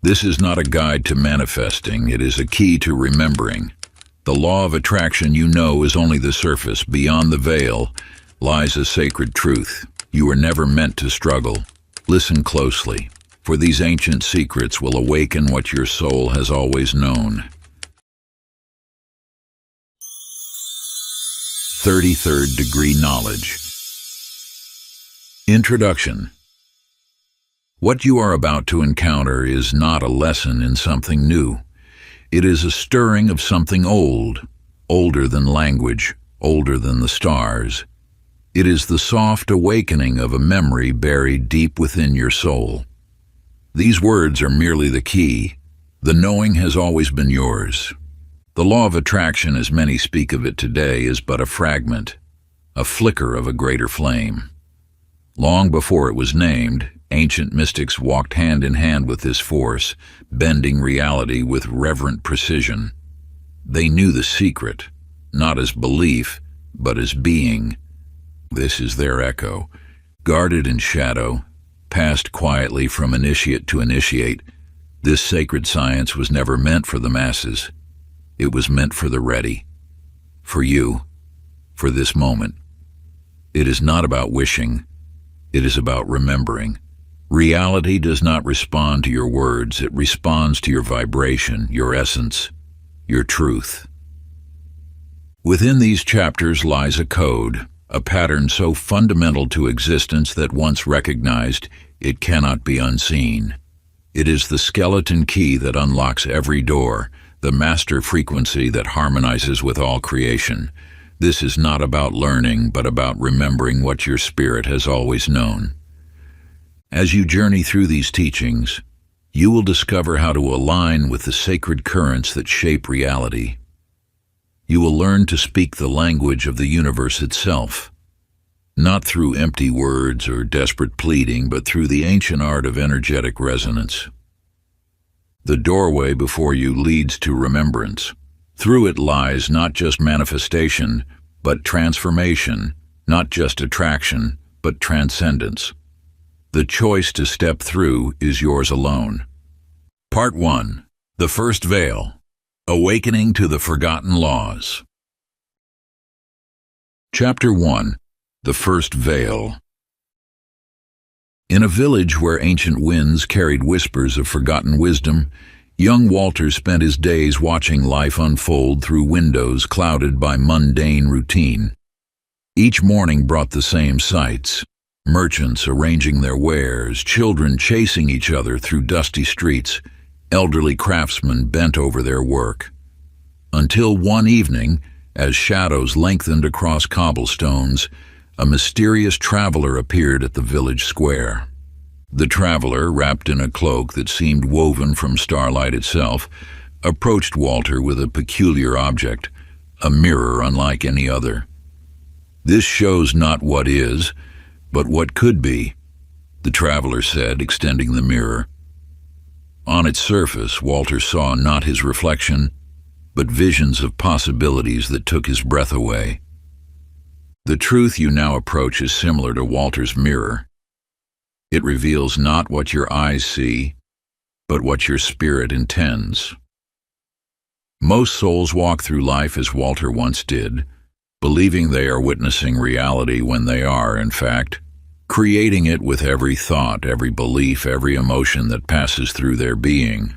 This is not a guide to manifesting, it is a key to remembering. The law of attraction you know is only the surface. Beyond the veil lies a sacred truth. You were never meant to struggle. Listen closely, for these ancient secrets will awaken what your soul has always known. 33rd Degree Knowledge. Introduction. What you are about to encounter is not a lesson in something new. It is a stirring of something old, older than language, older than the stars. It is the soft awakening of a memory buried deep within your soul. These words are merely the key. The knowing has always been yours. The law of attraction, as many speak of it today, is but a fragment, a flicker of a greater flame. Long before it was named, ancient mystics walked hand in hand with this force, bending reality with reverent precision. They knew the secret, not as belief, but as being. This is their echo, guarded in shadow, passed quietly from initiate to initiate. This sacred science was never meant for the masses. It was meant for the ready, for you, for this moment. It is not about wishing, it is about remembering. Reality does not respond to your words, it responds to your vibration, your essence, your truth. Within these chapters lies a code, a pattern so fundamental to existence that once recognized, it cannot be unseen. It is the skeleton key that unlocks every door, the master frequency that harmonizes with all creation. This is not about learning, but about remembering what your spirit has always known. As you journey through these teachings, you will discover how to align with the sacred currents that shape reality. You will learn to speak the language of the universe itself, not through empty words or desperate pleading, but through the ancient art of energetic resonance. The doorway before you leads to remembrance. Through it lies not just manifestation, but transformation, not just attraction, but transcendence. The choice to step through is yours alone. Part 1. The First Veil. Awakening to the Forgotten Laws. Chapter 1. The First Veil. In a village where ancient winds carried whispers of forgotten wisdom, young Walter spent his days watching life unfold through windows clouded by mundane routine. Each morning brought the same sights: merchants arranging their wares, children chasing each other through dusty streets, elderly craftsmen bent over their work. Until one evening, as shadows lengthened across cobblestones, a mysterious traveler appeared at the village square. The traveler, wrapped in a cloak that seemed woven from starlight itself, approached Walter with a peculiar object, a mirror unlike any other. "This shows not what is, but what could be," the traveler said, extending the mirror. On its surface, Walter saw not his reflection, but visions of possibilities that took his breath away. The truth you now approach is similar to Walter's mirror. It reveals not what your eyes see, but what your spirit intends. Most souls walk through life as Walter once did, believing they are witnessing reality when they are, in fact, creating it with every thought, every belief, every emotion that passes through their being.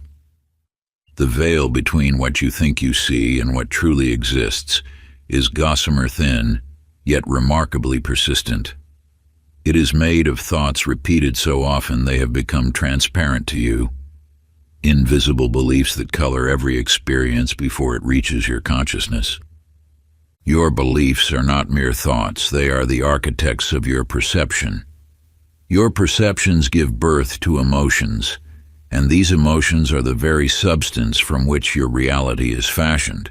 The veil between what you think you see and what truly exists is gossamer thin, yet remarkably persistent. It is made of thoughts repeated so often they have become transparent to you, invisible beliefs that color every experience before it reaches your consciousness. Your beliefs are not mere thoughts, they are the architects of your perception. Your perceptions give birth to emotions, and these emotions are the very substance from which your reality is fashioned.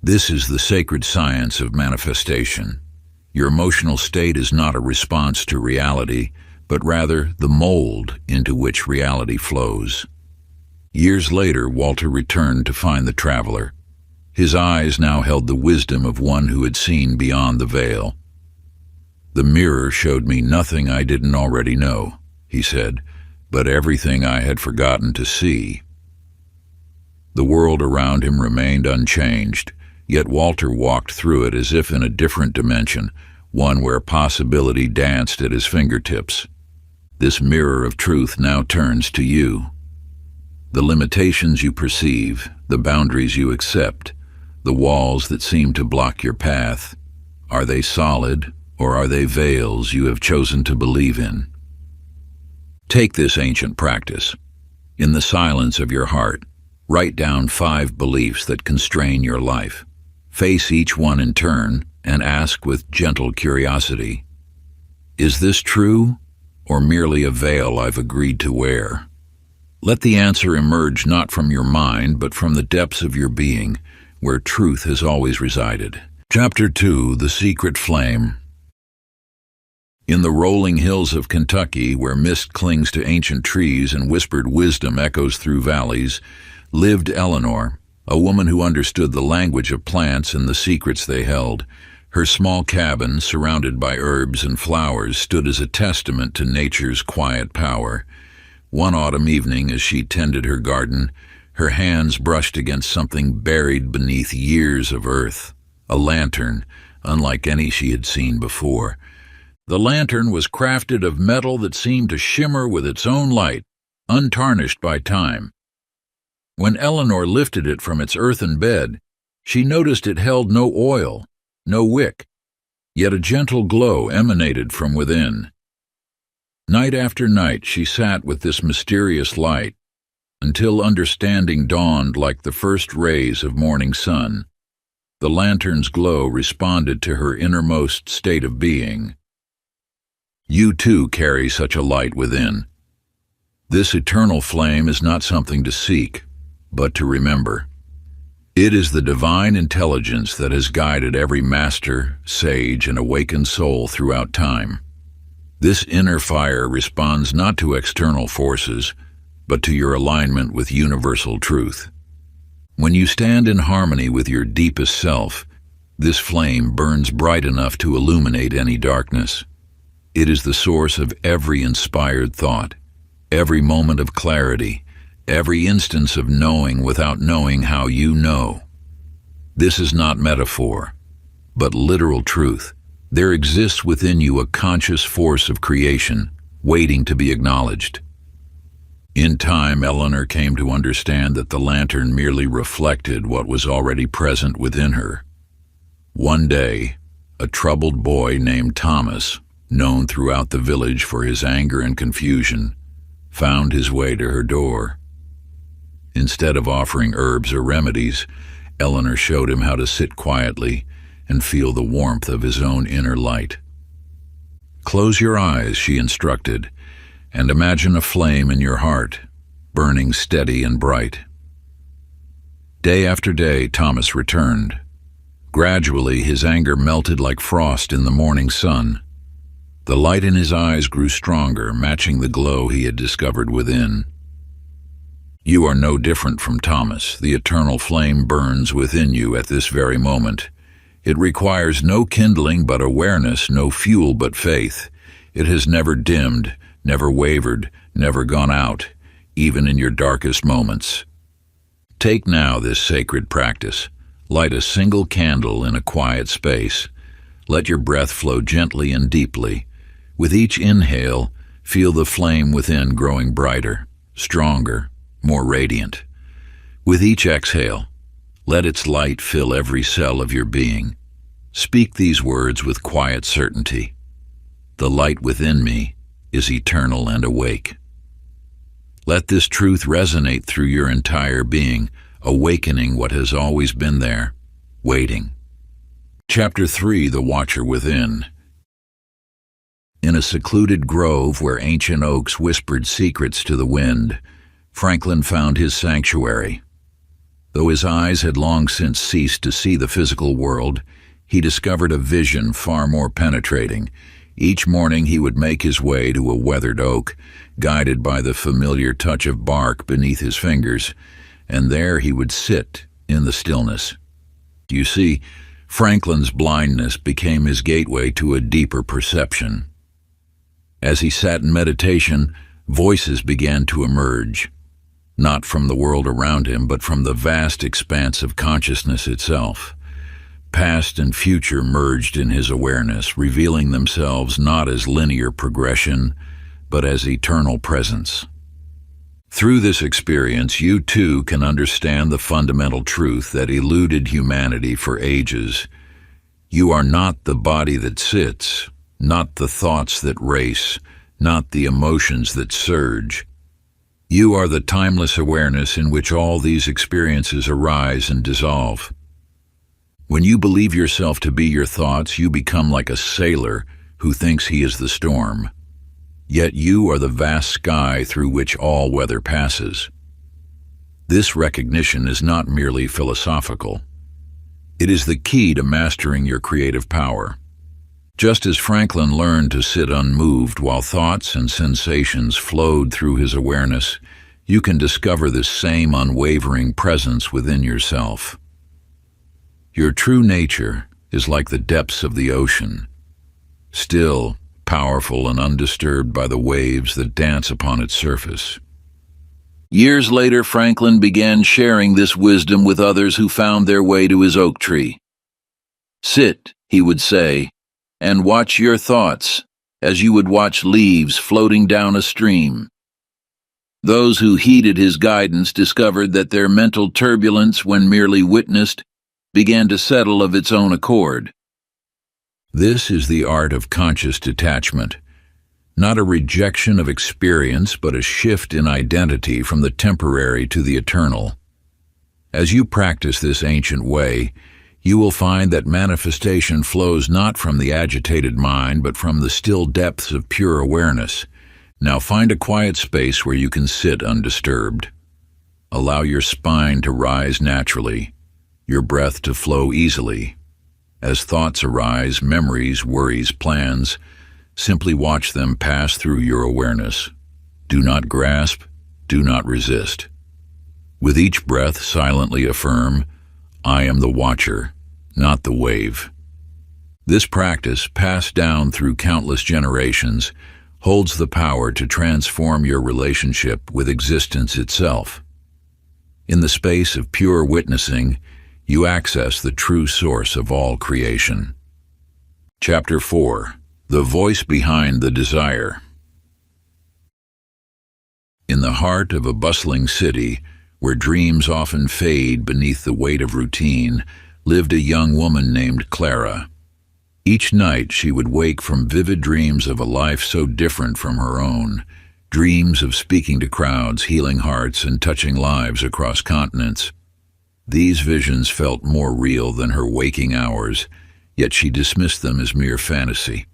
This is the sacred science of manifestation. Your emotional state is not a response to reality, but rather the mold into which reality flows. Years later, Walter returned to find the traveler. His eyes now held the wisdom of one who had seen beyond the veil. "The mirror showed me nothing I didn't already know," he said, but everything I had forgotten to see. The world around him remained unchanged, yet Walter walked through it as if in a different dimension, one where possibility danced at his fingertips. This mirror of truth now turns to you. The limitations you perceive, the boundaries you accept, the walls that seem to block your path, are they solid or are they veils you have chosen to believe in? Take this ancient practice. In the silence of your heart, write down 5 beliefs that constrain your life. Face each one in turn and ask with gentle curiosity, is this true or merely a veil I've agreed to wear? Let the answer emerge not from your mind but from the depths of your being, where truth has always resided. Chapter 2: The Secret Flame. In the rolling hills of Kentucky, where mist clings to ancient trees and whispered wisdom echoes through valleys, lived Eleanor, a woman who understood the language of plants and the secrets they held. Her small cabin, surrounded by herbs and flowers, stood as a testament to nature's quiet power. One autumn evening, as she tended her garden, her hands brushed against something buried beneath years of earth, a lantern, unlike any she had seen before. The lantern was crafted of metal that seemed to shimmer with its own light, untarnished by time. When Eleanor lifted it from its earthen bed, she noticed it held no oil, no wick, yet a gentle glow emanated from within. Night after night she sat with this mysterious light, until understanding dawned like the first rays of morning sun. The lantern's glow responded to her innermost state of being. You too carry such a light within. This eternal flame is not something to seek, but to remember. It is the divine intelligence that has guided every master, sage, and awakened soul throughout time. This inner fire responds not to external forces, but to your alignment with universal truth. When you stand in harmony with your deepest self, this flame burns bright enough to illuminate any darkness. It is the source of every inspired thought, every moment of clarity, every instance of knowing without knowing how you know. This is not metaphor, but literal truth. There exists within you a conscious force of creation, waiting to be acknowledged. In time, Eleanor came to understand that the lantern merely reflected what was already present within her. One day, a troubled boy named Thomas, known throughout the village for his anger and confusion, found his way to her door. Instead of offering herbs or remedies, Eleanor showed him how to sit quietly and feel the warmth of his own inner light. Close your eyes, she instructed, and imagine a flame in your heart, burning steady and bright. Day after day, Thomas returned. Gradually, his anger melted like frost in the morning sun. The light in his eyes grew stronger, matching the glow he had discovered within. You are no different from Thomas. The eternal flame burns within you at this very moment. It requires no kindling but awareness, no fuel but faith. It has never dimmed, never wavered, never gone out, even in your darkest moments. Take now this sacred practice. Light a single candle in a quiet space. Let your breath flow gently and deeply. With each inhale, feel the flame within growing brighter, stronger, more radiant. With each exhale, let its light fill every cell of your being. Speak these words with quiet certainty. The light within me is eternal and awake. Let this truth resonate through your entire being, awakening what has always been there, waiting. Chapter 3: The Watcher Within. In a secluded grove where ancient oaks whispered secrets to the wind, Franklin found his sanctuary. Though his eyes had long since ceased to see the physical world, he discovered a vision far more penetrating. Each morning he would make his way to a weathered oak, guided by the familiar touch of bark beneath his fingers, and there he would sit in the stillness. You see, Franklin's blindness became his gateway to a deeper perception. As he sat in meditation, voices began to emerge, not from the world around him, but from the vast expanse of consciousness itself. Past and future merged in his awareness, revealing themselves not as linear progression, but as eternal presence. Through this experience, you too can understand the fundamental truth that eluded humanity for ages. You are not the body that sits, not the thoughts that race, not the emotions that surge. You are the timeless awareness in which all these experiences arise and dissolve. When you believe yourself to be your thoughts, you become like a sailor who thinks he is the storm. Yet you are the vast sky through which all weather passes. This recognition is not merely philosophical. It is the key to mastering your creative power. Just as Franklin learned to sit unmoved while thoughts and sensations flowed through his awareness, you can discover this same unwavering presence within yourself. Your true nature is like the depths of the ocean, still, powerful and undisturbed by the waves that dance upon its surface. Years later, Franklin began sharing this wisdom with others who found their way to his oak tree. "Sit," he would say, "and watch your thoughts as you would watch leaves floating down a stream." Those who heeded his guidance discovered that their mental turbulence, when merely witnessed, began to settle of its own accord. This is the art of conscious detachment, not a rejection of experience, but a shift in identity from the temporary to the eternal. As you practice this ancient way, you will find that manifestation flows not from the agitated mind, but from the still depths of pure awareness. Now find a quiet space where you can sit undisturbed. Allow your spine to rise naturally, your breath to flow easily. As thoughts arise, memories, worries, plans, simply watch them pass through your awareness. Do not grasp, do not resist. With each breath, silently affirm, "I am the watcher, not the wave." This practice, passed down through countless generations, holds the power to transform your relationship with existence itself. In the space of pure witnessing, you access the true source of all creation. Chapter 4. The Voice Behind the Desire. In the heart of a bustling city, where dreams often fade beneath the weight of routine, lived a young woman named Clara. Each night she would wake from vivid dreams of a life so different from her own, dreams of speaking to crowds, healing hearts, and touching lives across continents. These visions felt more real than her waking hours, yet she dismissed them as mere fantasy.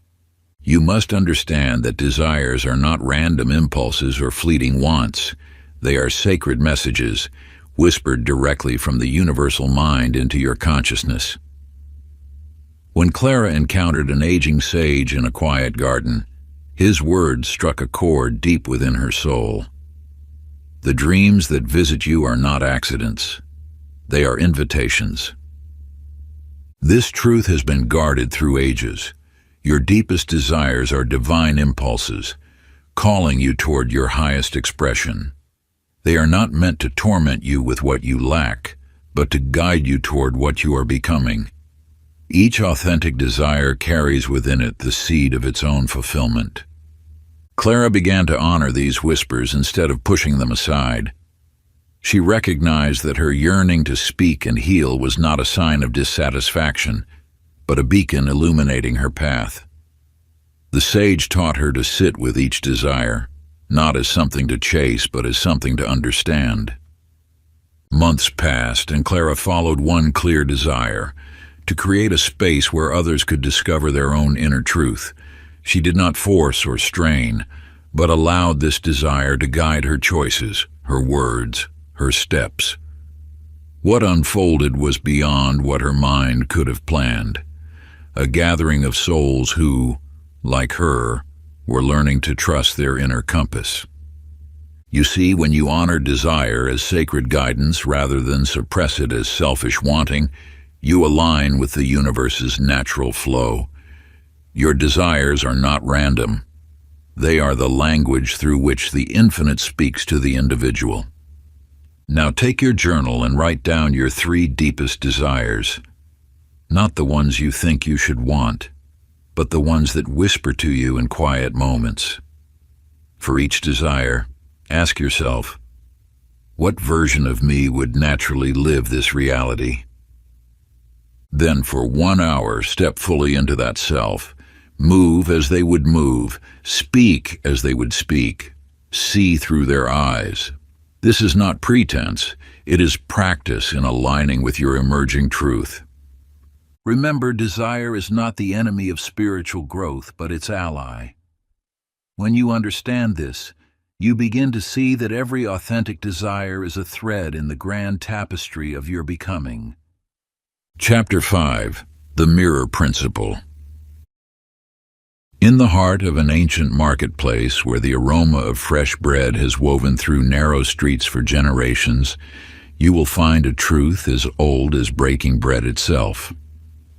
You must understand that desires are not random impulses or fleeting wants. They are sacred messages, whispered directly from the universal mind into your consciousness. When Clara encountered an aging sage in a quiet garden, his words struck a chord deep within her soul. The dreams that visit you are not accidents. They are invitations. This truth has been guarded through ages. Your deepest desires are divine impulses, calling you toward your highest expression. They are not meant to torment you with what you lack, but to guide you toward what you are becoming. Each authentic desire carries within it the seed of its own fulfillment. Clara began to honor these whispers instead of pushing them aside. She recognized that her yearning to speak and heal was not a sign of dissatisfaction, but a beacon illuminating her path. The sage taught her to sit with each desire, not as something to chase, but as something to understand. Months passed, and Clara followed one clear desire, to create a space where others could discover their own inner truth. She did not force or strain, but allowed this desire to guide her choices, her words, her steps. What unfolded was beyond what her mind could have planned. A gathering of souls who, like her, were learning to trust their inner compass. You see, when you honor desire as sacred guidance rather than suppress it as selfish wanting, you align with the universe's natural flow. Your desires are not random. They are the language through which the infinite speaks to the individual. Now take your journal and write down your 3 deepest desires. Not the ones you think you should want, but the ones that whisper to you in quiet moments. For each desire, ask yourself, what version of me would naturally live this reality? Then for 1 hour, step fully into that self. Move as they would move, speak as they would speak, see through their eyes. This is not pretense, it is practice in aligning with your emerging truth. Remember, desire is not the enemy of spiritual growth, but its ally. When you understand this, you begin to see that every authentic desire is a thread in the grand tapestry of your becoming. Chapter 5. The Mirror Principle. In the heart of an ancient marketplace where the aroma of fresh bread has woven through narrow streets for generations, you will find a truth as old as breaking bread itself.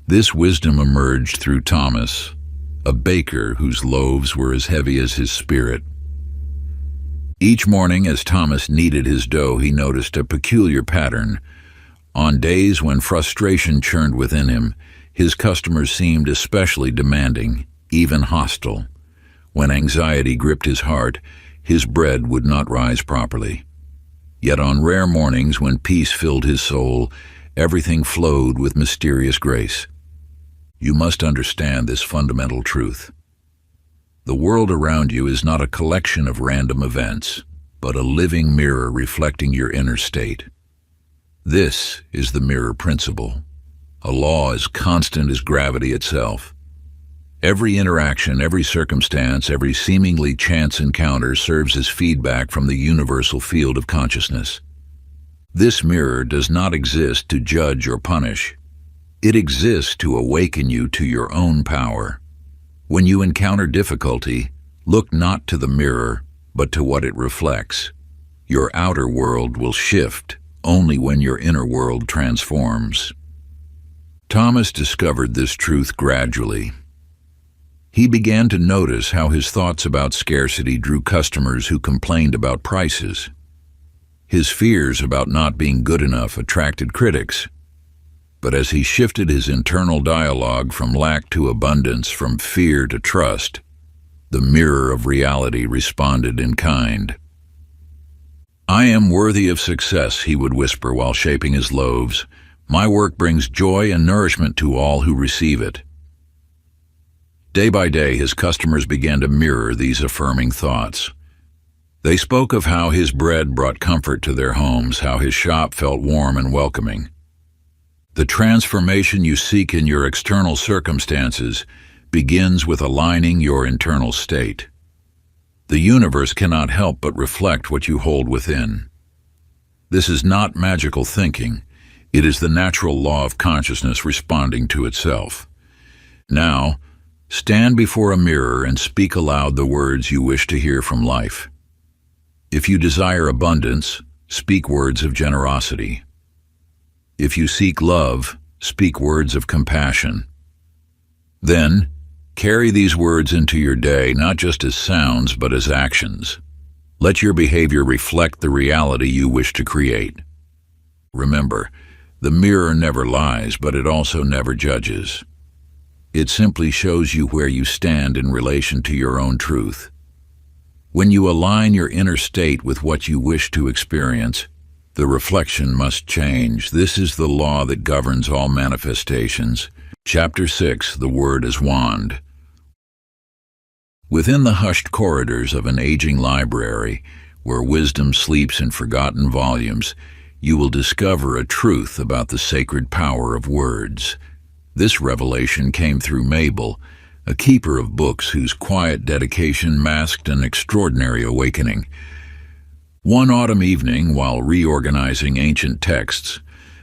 This wisdom emerged through Thomas, a baker whose loaves were as heavy as his spirit. Each morning as Thomas kneaded his dough, he noticed a peculiar pattern. On days when frustration churned within him, his customers seemed especially demanding, even hostile. When anxiety gripped his heart, his bread would not rise properly. Yet on rare mornings when peace filled his soul, everything flowed with mysterious grace. You must understand this fundamental truth. The world around you is not a collection of random events, but a living mirror reflecting your inner state. This is the mirror principle, a law as constant as gravity itself. Every interaction, every circumstance, every seemingly chance encounter serves as feedback from the universal field of consciousness. This mirror does not exist to judge or punish. It exists to awaken you to your own power. When you encounter difficulty, look not to the mirror, but to what it reflects. Your outer world will shift only when your inner world transforms. Thomas discovered this truth gradually. He began to notice how his thoughts about scarcity drew customers who complained about prices. His fears about not being good enough attracted critics. But as he shifted his internal dialogue from lack to abundance, from fear to trust, the mirror of reality responded in kind. "I am worthy of success," he would whisper while shaping his loaves. "My work brings joy and nourishment to all who receive it." Day by day, his customers began to mirror these affirming thoughts. They spoke of how his bread brought comfort to their homes, how his shop felt warm and welcoming. The transformation you seek in your external circumstances begins with aligning your internal state. The universe cannot help but reflect what you hold within. This is not magical thinking. It is the natural law of consciousness responding to itself. Now, stand before a mirror and speak aloud the words you wish to hear from life. If you desire abundance, speak words of generosity. If you seek love, speak words of compassion. Then, carry these words into your day, not just as sounds, but as actions. Let your behavior reflect the reality you wish to create. Remember, the mirror never lies, but it also never judges. It simply shows you where you stand in relation to your own truth. When you align your inner state with what you wish to experience, the reflection must change. This is the law that governs all manifestations. Chapter 6. The Word as Wand. Within the hushed corridors of an aging library, where wisdom sleeps in forgotten volumes, you will discover a truth about the sacred power of words. This revelation came through Mabel, a keeper of books whose quiet dedication masked an extraordinary awakening. One autumn evening, while reorganizing ancient texts,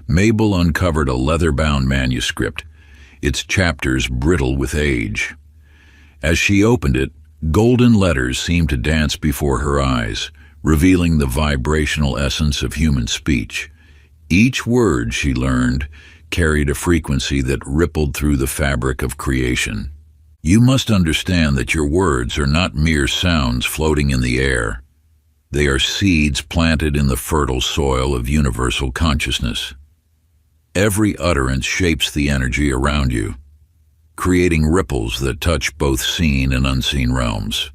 Mabel uncovered a leather-bound manuscript, its chapters brittle with age. As she opened it, golden letters seemed to dance before her eyes, revealing the vibrational essence of human speech. Each word, she learned, carried a frequency that rippled through the fabric of creation. You must understand that your words are not mere sounds floating in the air. They are seeds planted in the fertile soil of universal consciousness. Every utterance shapes the energy around you, creating ripples that touch both seen and unseen realms.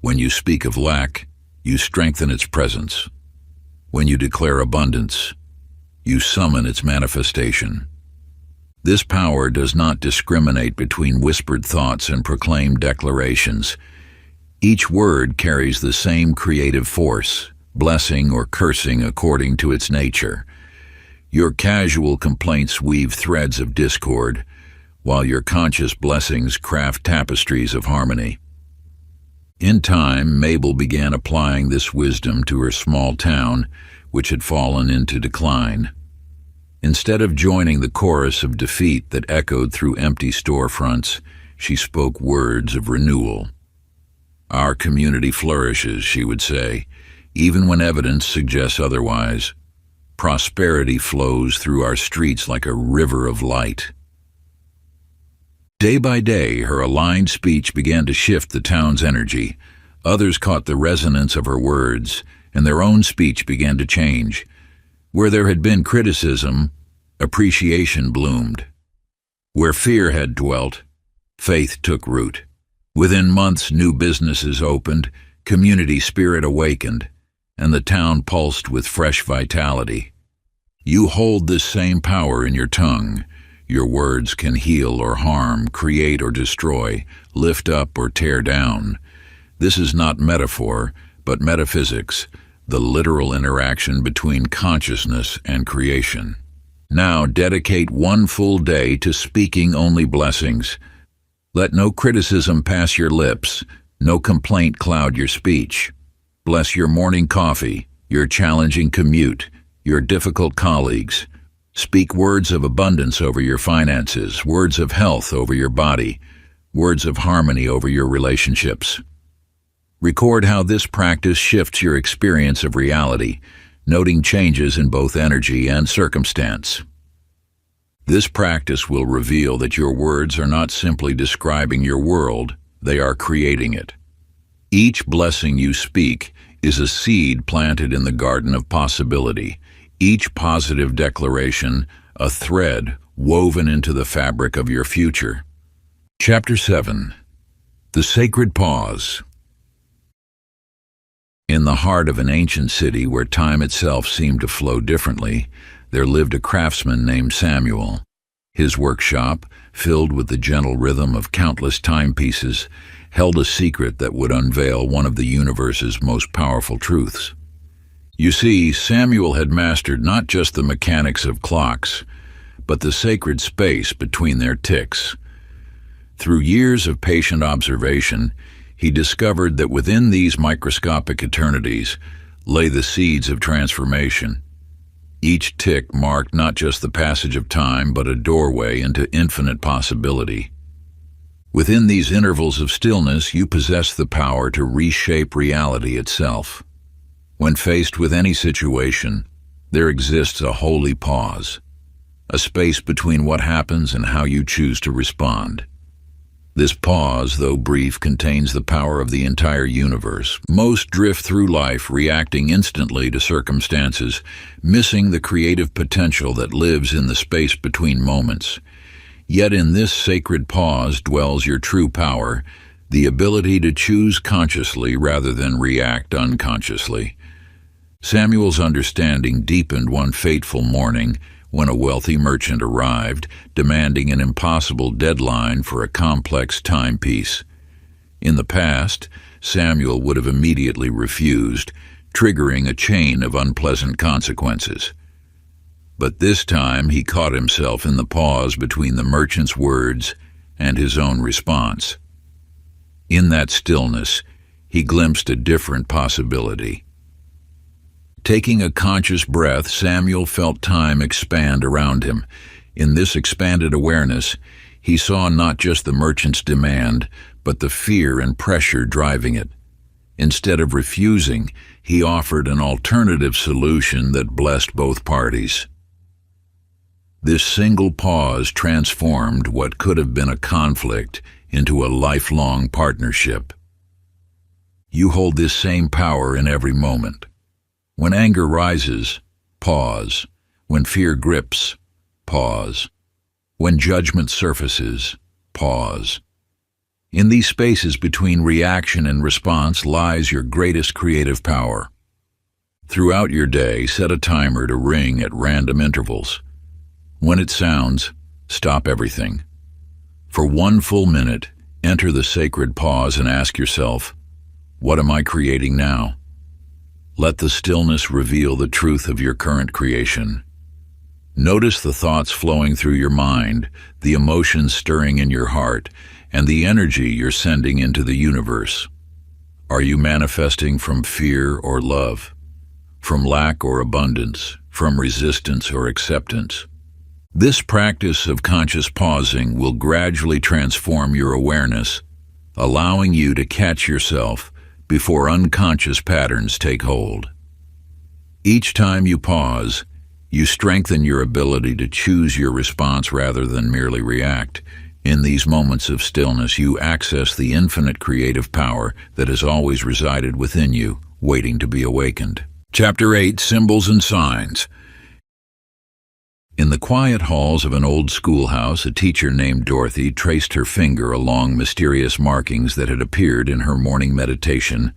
When you speak of lack, you strengthen its presence. When you declare abundance, you summon its manifestation. This power does not discriminate between whispered thoughts and proclaimed declarations. Each word carries the same creative force, blessing or cursing according to its nature. Your casual complaints weave threads of discord, while your conscious blessings craft tapestries of harmony. In time, Mabel began applying this wisdom to her small town, which had fallen into decline. Instead of joining the chorus of defeat that echoed through empty storefronts, she spoke words of renewal. "Our community flourishes," she would say, even when evidence suggests otherwise. "Prosperity flows through our streets like a river of light." Day by day, her aligned speech began to shift the town's energy. Others caught the resonance of her words, and their own speech began to change. Where there had been criticism, appreciation bloomed. Where fear had dwelt, faith took root. Within months, new businesses opened, community spirit awakened, and the town pulsed with fresh vitality. You hold this same power in your tongue. Your words can heal or harm, create or destroy, lift up or tear down. This is not metaphor, but metaphysics, the literal interaction between consciousness and creation. Now dedicate one full day to speaking only blessings. Let no criticism pass your lips, no complaint cloud your speech. Bless your morning coffee, your challenging commute, your difficult colleagues. Speak words of abundance over your finances, words of health over your body, words of harmony over your relationships. Record how this practice shifts your experience of reality, noting changes in both energy and circumstance. This practice will reveal that your words are not simply describing your world, they are creating it. Each blessing you speak is a seed planted in the garden of possibility. Each positive declaration, a thread woven into the fabric of your future. Chapter 7. The Sacred Pause. In the heart of an ancient city where time itself seemed to flow differently, there lived a craftsman named Samuel. His workshop, filled with the gentle rhythm of countless timepieces, held a secret that would unveil one of the universe's most powerful truths. You see, Samuel had mastered not just the mechanics of clocks, but the sacred space between their ticks. Through years of patient observation, he discovered that within these microscopic eternities lay the seeds of transformation. Each tick marked not just the passage of time, but a doorway into infinite possibility. Within these intervals of stillness, you possess the power to reshape reality itself. When faced with any situation, there exists a holy pause, a space between what happens and how you choose to respond. This pause, though brief, contains the power of the entire universe. Most drift through life reacting instantly to circumstances, missing the creative potential that lives in the space between moments. Yet in this sacred pause dwells your true power, the ability to choose consciously rather than react unconsciously. Samuel's understanding deepened one fateful morning when a wealthy merchant arrived, demanding an impossible deadline for a complex timepiece. In the past, Samuel would have immediately refused, triggering a chain of unpleasant consequences. But this time he caught himself in the pause between the merchant's words and his own response. In that stillness, he glimpsed a different possibility. Taking a conscious breath, Samuel felt time expand around him. In this expanded awareness, he saw not just the merchant's demand, but the fear and pressure driving it. Instead of refusing, he offered an alternative solution that blessed both parties. This single pause transformed what could have been a conflict into a lifelong partnership. You hold this same power in every moment. When anger rises, pause. When fear grips, pause. When judgment surfaces, pause. In these spaces between reaction and response lies your greatest creative power. Throughout your day, set a timer to ring at random intervals. When it sounds, stop everything. For 1 full minute, enter the sacred pause and ask yourself, what am I creating now? Let the stillness reveal the truth of your current creation. Notice the thoughts flowing through your mind, the emotions stirring in your heart, and the energy you're sending into the universe. Are you manifesting from fear or love? From lack or abundance? From resistance or acceptance? This practice of conscious pausing will gradually transform your awareness, allowing you to catch yourself before unconscious patterns take hold. Each time you pause, you strengthen your ability to choose your response rather than merely react. In these moments of stillness, you access the infinite creative power that has always resided within you, waiting to be awakened. Chapter 8: Symbols and Signs. In the quiet halls of an old schoolhouse, a teacher named Dorothy traced her finger along mysterious markings that had appeared in her morning meditation.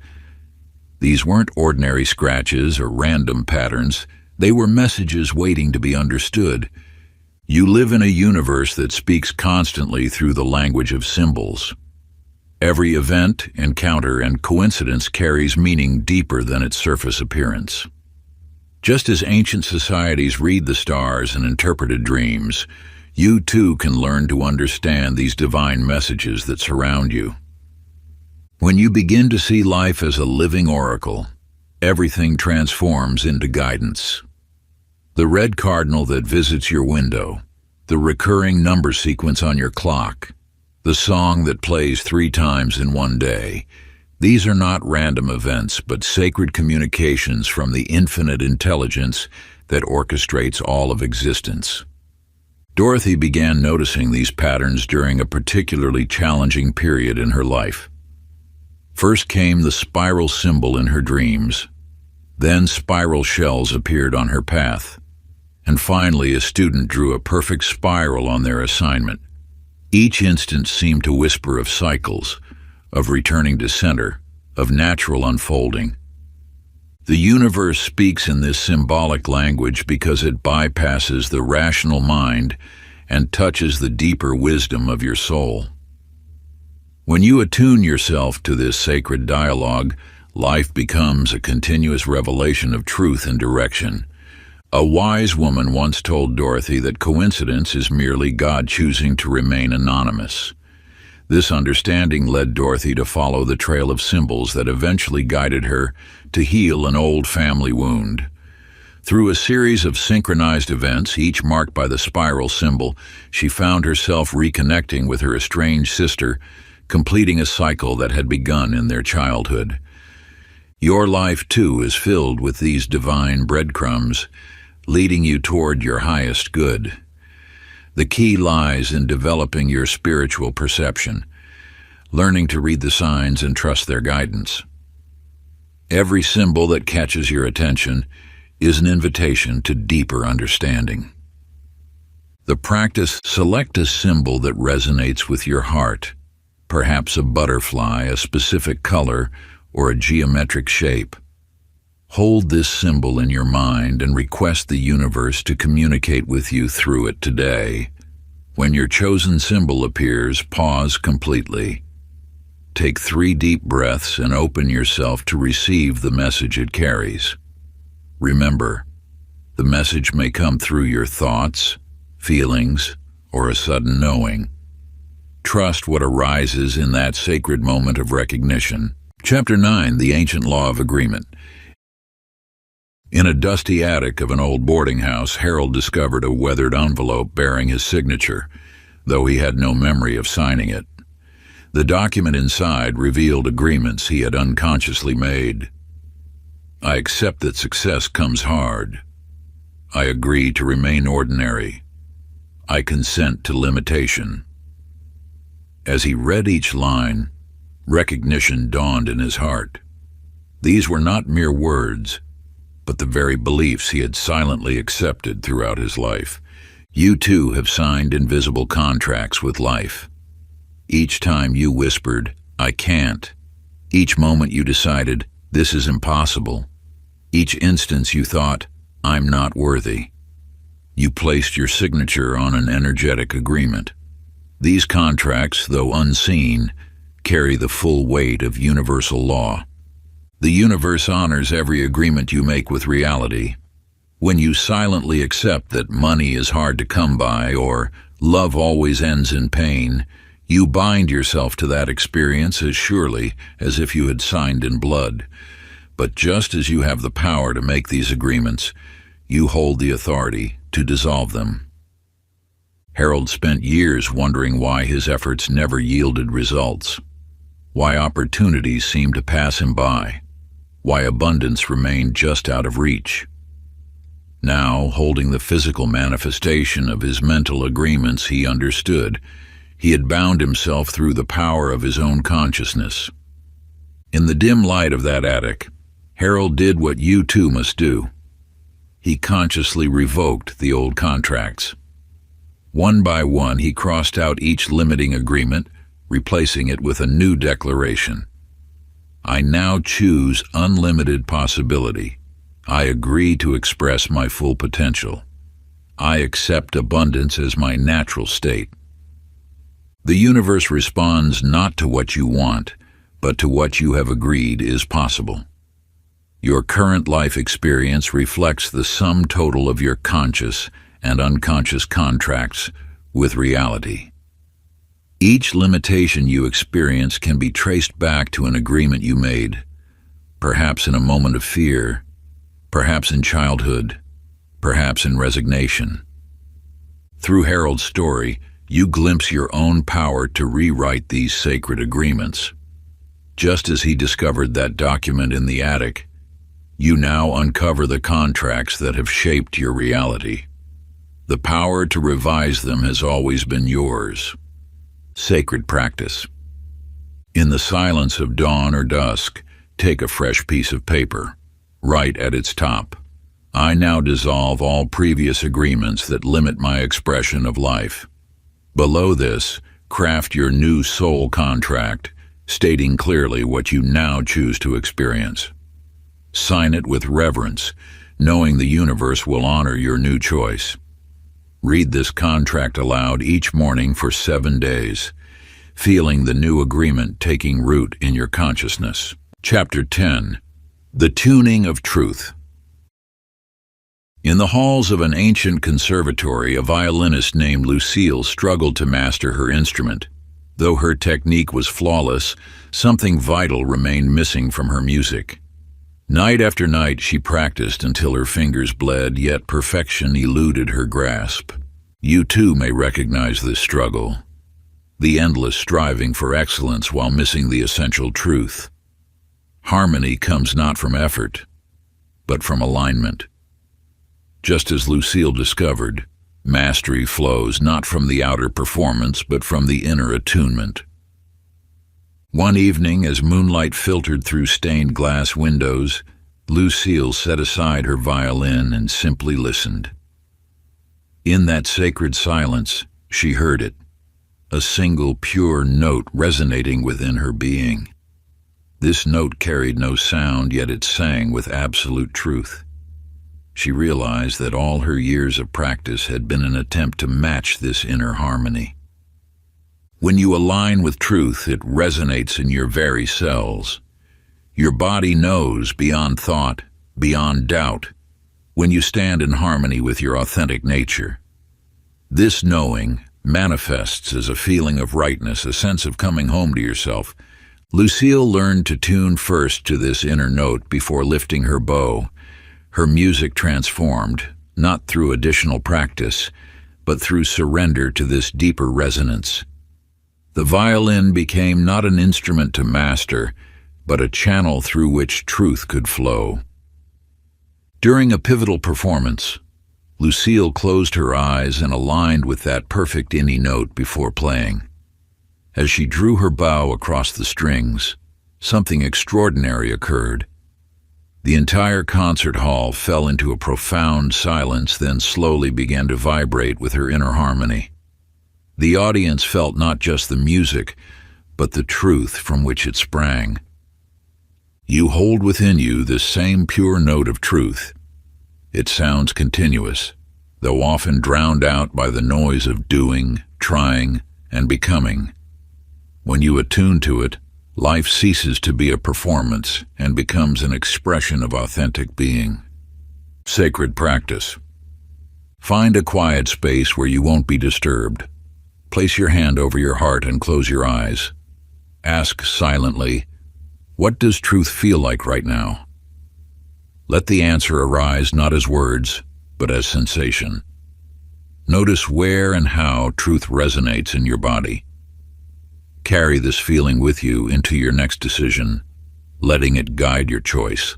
These weren't ordinary scratches or random patterns. They were messages waiting to be understood. You live in a universe that speaks constantly through the language of symbols. Every event, encounter, and coincidence carries meaning deeper than its surface appearance. Just as ancient societies read the stars and interpreted dreams, you too can learn to understand these divine messages that surround you. When you begin to see life as a living oracle, everything transforms into guidance. The red cardinal that visits your window, the recurring number sequence on your clock, the song that plays 3 times in one day. These are not random events, but sacred communications from the infinite intelligence that orchestrates all of existence. Dorothy began noticing these patterns during a particularly challenging period in her life. First came the spiral symbol in her dreams. Then spiral shells appeared on her path. And finally, a student drew a perfect spiral on their assignment. Each instance seemed to whisper of cycles, of returning to center, of natural unfolding. The universe speaks in this symbolic language because it bypasses the rational mind and touches the deeper wisdom of your soul. When you attune yourself to this sacred dialogue, life becomes a continuous revelation of truth and direction. A wise woman once told Dorothy that coincidence is merely God choosing to remain anonymous. This understanding led Dorothy to follow the trail of symbols that eventually guided her to heal an old family wound. Through a series of synchronized events, each marked by the spiral symbol, she found herself reconnecting with her estranged sister, completing a cycle that had begun in their childhood. Your life, too, is filled with these divine breadcrumbs, leading you toward your highest good. The key lies in developing your spiritual perception, learning to read the signs and trust their guidance. Every symbol that catches your attention is an invitation to deeper understanding. The practice: select a symbol that resonates with your heart, perhaps a butterfly, a specific color, or a geometric shape. Hold this symbol in your mind and request the universe to communicate with you through it today. When your chosen symbol appears, pause completely. Take 3 deep breaths and open yourself to receive the message it carries. Remember, the message may come through your thoughts, feelings, or a sudden knowing. Trust what arises in that sacred moment of recognition. Chapter 9: The Ancient Law of Agreement. In a dusty attic of an old boarding house, Harold discovered a weathered envelope bearing his signature, though he had no memory of signing it. The document inside revealed agreements he had unconsciously made. I accept that success comes hard. I agree to remain ordinary. I consent to limitation. As he read each line, recognition dawned in his heart. These were not mere words, but the very beliefs he had silently accepted throughout his life. You too have signed invisible contracts with life. Each time you whispered, "I can't." Each moment you decided, "This is impossible." Each instance you thought, "I'm not worthy." You placed your signature on an energetic agreement. These contracts, though unseen, carry the full weight of universal law. The universe honors every agreement you make with reality. When you silently accept that money is hard to come by or love always ends in pain, you bind yourself to that experience as surely as if you had signed in blood. But just as you have the power to make these agreements, you hold the authority to dissolve them. Harold spent years wondering why his efforts never yielded results, why opportunities seemed to pass him by, why abundance remained just out of reach. Now, holding the physical manifestation of his mental agreements, he understood. He had bound himself through the power of his own consciousness. In the dim light of that attic, Harold did what you too must do. He consciously revoked the old contracts. One by one, he crossed out each limiting agreement, replacing it with a new declaration. I now choose unlimited possibility. I agree to express my full potential. I accept abundance as my natural state. The universe responds not to what you want, but to what you have agreed is possible. Your current life experience reflects the sum total of your conscious and unconscious contracts with reality. Each limitation you experience can be traced back to an agreement you made, perhaps in a moment of fear, perhaps in childhood, perhaps in resignation. Through Harold's story, you glimpse your own power to rewrite these sacred agreements. Just as he discovered that document in the attic, you now uncover the contracts that have shaped your reality. The power to revise them has always been yours. Sacred practice. In the silence of dawn or dusk, take a fresh piece of paper. Write at its top, I now dissolve all previous agreements that limit my expression of life. Below this, craft your new soul contract, stating clearly what you now choose to experience. Sign it with reverence, knowing the universe will honor your new choice. Read this contract aloud each morning for 7 days, feeling the new agreement taking root in your consciousness. Chapter 10. The Tuning of Truth. In the halls of an ancient conservatory, a violinist named Lucille struggled to master her instrument. Though her technique was flawless, something vital remained missing from her music. Night after night she practiced until her fingers bled, yet perfection eluded her grasp. You too may recognize this struggle, the endless striving for excellence while missing the essential truth. Harmony comes not from effort, but from alignment. Just as Lucille discovered, mastery flows not from the outer performance, but from the inner attunement. One evening, as moonlight filtered through stained glass windows, Lucille set aside her violin and simply listened. In that sacred silence, she heard it, a single pure note resonating within her being. This note carried no sound, yet it sang with absolute truth. She realized that all her years of practice had been an attempt to match this inner harmony. When you align with truth, it resonates in your very cells. Your body knows beyond thought, beyond doubt, when you stand in harmony with your authentic nature. This knowing manifests as a feeling of rightness, a sense of coming home to yourself. Lucille learned to tune first to this inner note before lifting her bow. Her music transformed, not through additional practice, but through surrender to this deeper resonance. The violin became not an instrument to master, but a channel through which truth could flow. During a pivotal performance, Lucille closed her eyes and aligned with that perfect any note before playing. As she drew her bow across the strings, something extraordinary occurred. The entire concert hall fell into a profound silence, then slowly began to vibrate with her inner harmony. The audience felt not just the music, but the truth from which it sprang. You hold within you this same pure note of truth. It sounds continuous, though often drowned out by the noise of doing, trying, and becoming. When you attune to it, life ceases to be a performance and becomes an expression of authentic being. Sacred practice. Find a quiet space where you won't be disturbed. Place your hand over your heart and close your eyes. Ask silently, what does truth feel like right now? Let the answer arise not as words, but as sensation. Notice where and how truth resonates in your body. Carry this feeling with you into your next decision, letting it guide your choice.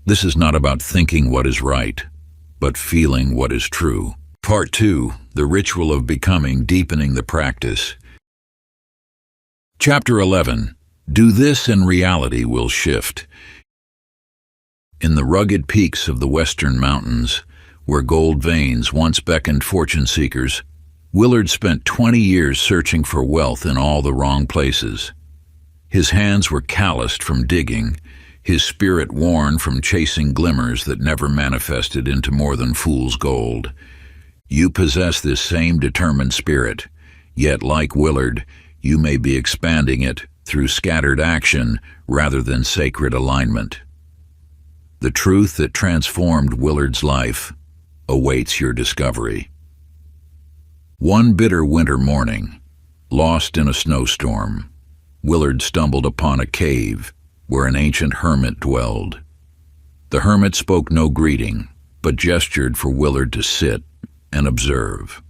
This is not about thinking what is right, but feeling what is true. Part 2, the ritual of becoming, deepening the practice. Chapter 11, do this and reality will shift. In the rugged peaks of the western mountains, where gold veins once beckoned fortune seekers, Willard spent 20 years searching for wealth in all the wrong places. His hands were calloused from digging, his spirit worn from chasing glimmers that never manifested into more than fool's gold. You possess this same determined spirit, yet like Willard, you may be expanding it through scattered action rather than sacred alignment. The truth that transformed Willard's life awaits your discovery. One bitter winter morning, lost in a snowstorm, Willard stumbled upon a cave where an ancient hermit dwelled. The hermit spoke no greeting, but gestured for Willard to sit and observe.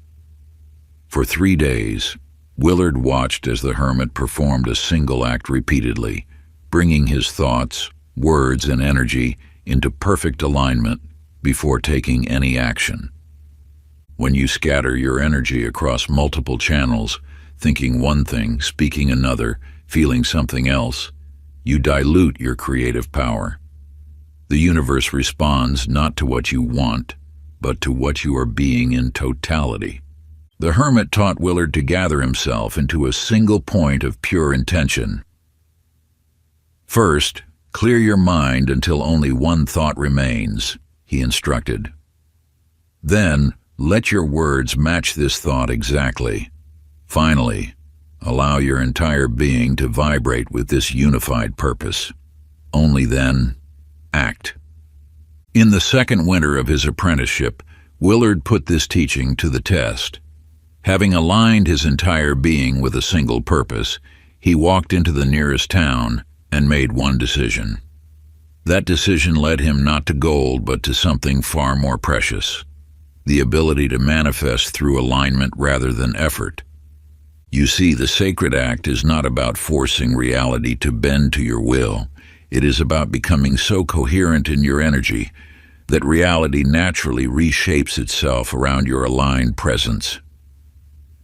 For 3 days, Willard watched as the hermit performed a single act repeatedly, bringing his thoughts, words, and energy into perfect alignment before taking any action. When you scatter your energy across multiple channels, thinking one thing, speaking another, feeling something else, you dilute your creative power. The universe responds not to what you want, but to what you are being in totality. The hermit taught Willard to gather himself into a single point of pure intention. First, clear your mind until only one thought remains, he instructed. Then, let your words match this thought exactly. Finally, allow your entire being to vibrate with this unified purpose. Only then, act. In the second winter of his apprenticeship, Willard put this teaching to the test. Having aligned his entire being with a single purpose, he walked into the nearest town and made one decision. That decision led him not to gold, but to something far more precious: the ability to manifest through alignment rather than effort. You see, the sacred act is not about forcing reality to bend to your will. It is about becoming so coherent in your energy that reality naturally reshapes itself around your aligned presence.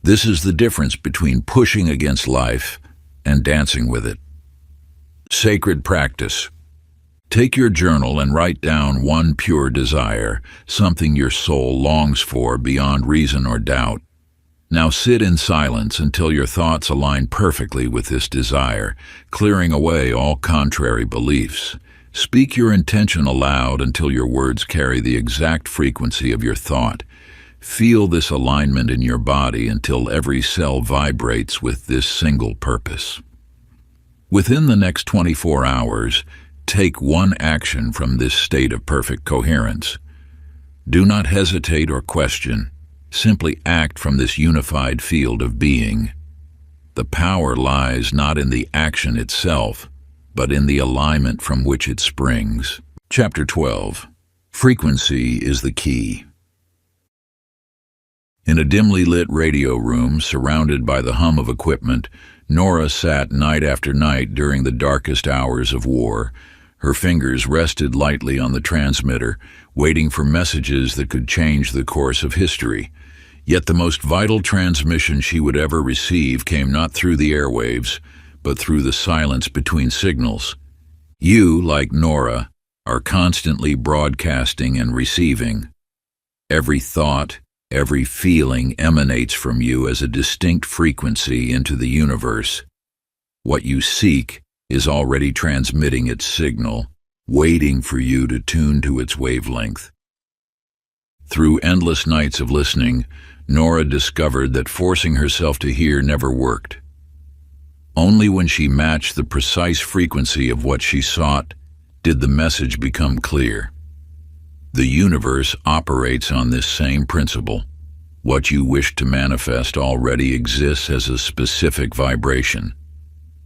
This is the difference between pushing against life and dancing with it. Sacred practice. Take your journal and write down one pure desire, something your soul longs for beyond reason or doubt. Now sit in silence until your thoughts align perfectly with this desire, clearing away all contrary beliefs. Speak your intention aloud until your words carry the exact frequency of your thought. Feel this alignment in your body until every cell vibrates with this single purpose. Within the next 24 hours, take one action from this state of perfect coherence. Do not hesitate or question. Simply act from this unified field of being. The power lies not in the action itself, but in the alignment from which it springs. Chapter 12. Frequency is the key. In a dimly lit radio room surrounded by the hum of equipment, Nora sat night after night during the darkest hours of war. Her fingers rested lightly on the transmitter, waiting for messages that could change the course of history. Yet the most vital transmission she would ever receive came not through the airwaves, but through the silence between signals. You, like Nora, are constantly broadcasting and receiving. Every thought, every feeling emanates from you as a distinct frequency into the universe. What you seek is already transmitting its signal, waiting for you to tune to its wavelength. Through endless nights of listening, Nora discovered that forcing herself to hear never worked. Only when she matched the precise frequency of what she sought did the message become clear. The universe operates on this same principle. What you wish to manifest already exists as a specific vibration.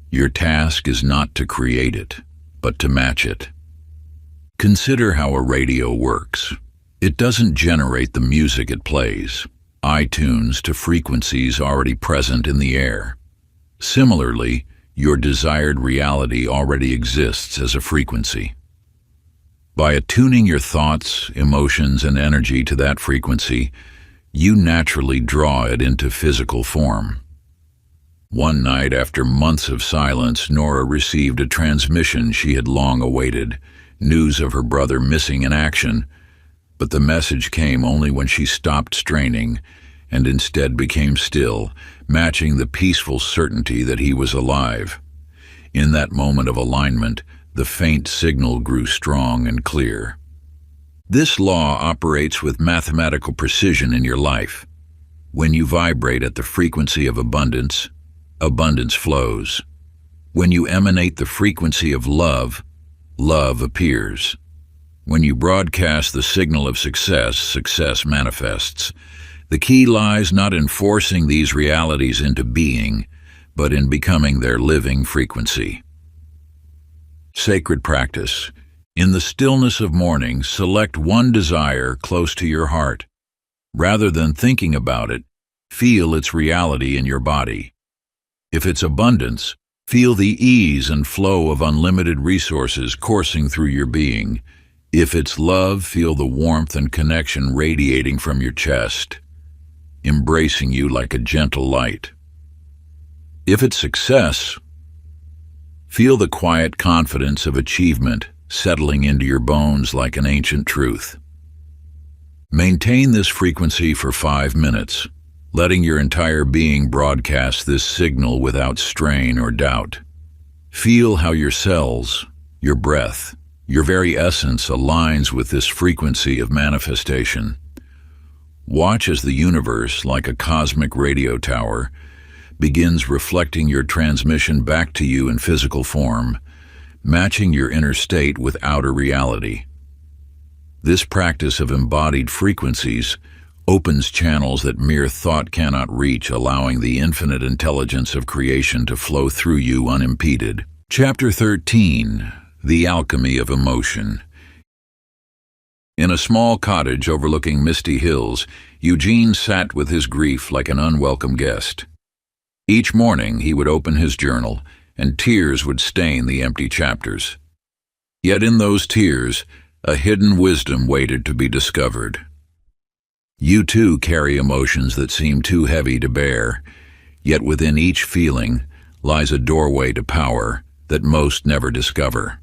Your task is not to create it, but to match it. Consider how a radio works. It doesn't generate the music it plays. It tunes to frequencies already present in the air. Similarly, your desired reality already exists as a frequency. By attuning your thoughts, emotions, and energy to that frequency, you naturally draw it into physical form. One night, after months of silence, Nora received a transmission she had long awaited, news of her brother missing in action. But the message came only when she stopped straining and instead became still, matching the peaceful certainty that he was alive. In that moment of alignment, the faint signal grew strong and clear. This law operates with mathematical precision in your life. When you vibrate at the frequency of abundance, abundance flows. When you emanate the frequency of love, love appears. When you broadcast the signal of success, success manifests. The key lies not in forcing these realities into being, but in becoming their living frequency. Sacred practice. In the stillness of morning, select one desire close to your heart. Rather than thinking about it, feel its reality in your body. If it's abundance, feel the ease and flow of unlimited resources coursing through your being. If it's love, feel the warmth and connection radiating from your chest, embracing you like a gentle light. If it's success, feel the quiet confidence of achievement settling into your bones like an ancient truth. Maintain this frequency for 5 minutes, letting your entire being broadcast this signal without strain or doubt. Feel how your cells, your breath, your very essence aligns with this frequency of manifestation. Watch as the universe, like a cosmic radio tower, begins reflecting your transmission back to you in physical form, matching your inner state with outer reality. This practice of embodied frequencies opens channels that mere thought cannot reach, allowing the infinite intelligence of creation to flow through you unimpeded. Chapter 13. The Alchemy of Emotion. In a small cottage overlooking misty hills, Eugene sat with his grief like an unwelcome guest. Each morning he would open his journal, and tears would stain the empty chapters. Yet in those tears, a hidden wisdom waited to be discovered. You too carry emotions that seem too heavy to bear, yet within each feeling lies a doorway to power that most never discover.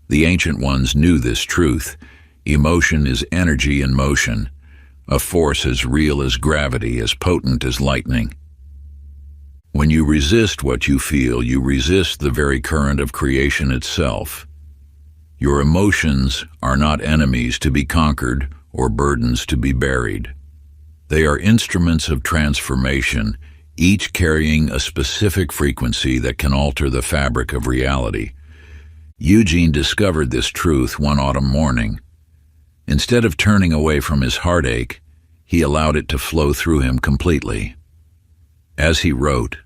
The ancient ones knew this truth. Emotion is energy in motion, a force as real as gravity, as potent as lightning. When you resist what you feel, you resist the very current of creation itself. Your emotions are not enemies to be conquered or burdens to be buried. They are instruments of transformation, each carrying a specific frequency that can alter the fabric of reality. Eugene discovered this truth one autumn morning. Instead of turning away from his heartache, he allowed it to flow through him completely. As he wrote,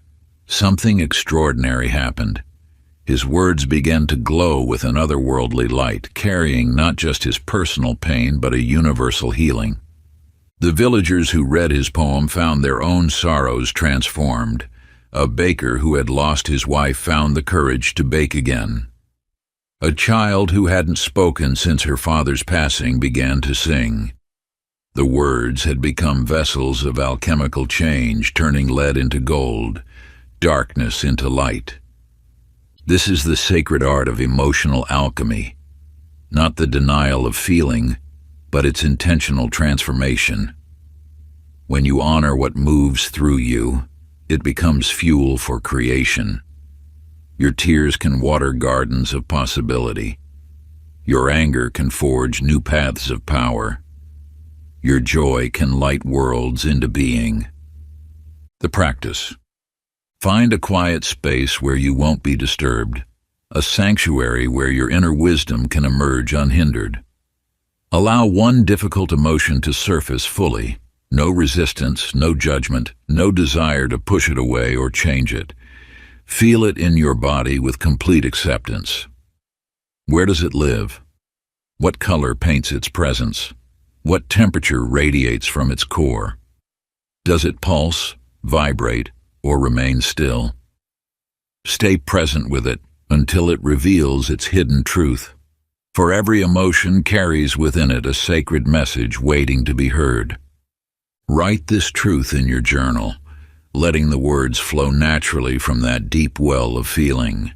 something extraordinary happened. His words began to glow with an otherworldly light, carrying not just his personal pain but a universal healing. The villagers who read his poem found their own sorrows transformed. A baker who had lost his wife found the courage to bake again. A child who hadn't spoken since her father's passing began to sing. The words had become vessels of alchemical change, turning lead into gold, darkness into light. This is the sacred art of emotional alchemy, not the denial of feeling, but its intentional transformation. When you honor what moves through you, it becomes fuel for creation. Your tears can water gardens of possibility. Your anger can forge new paths of power. Your joy can light worlds into being. The practice. Find a quiet space where you won't be disturbed, a sanctuary where your inner wisdom can emerge unhindered. Allow one difficult emotion to surface fully. No resistance, no judgment, no desire to push it away or change it. Feel it in your body with complete acceptance. Where does it live? What color paints its presence? What temperature radiates from its core? Does it pulse, vibrate, or remain still? Stay present with it until it reveals its hidden truth. For every emotion carries within it a sacred message waiting to be heard. Write this truth in your journal, letting the words flow naturally from that deep well of feeling.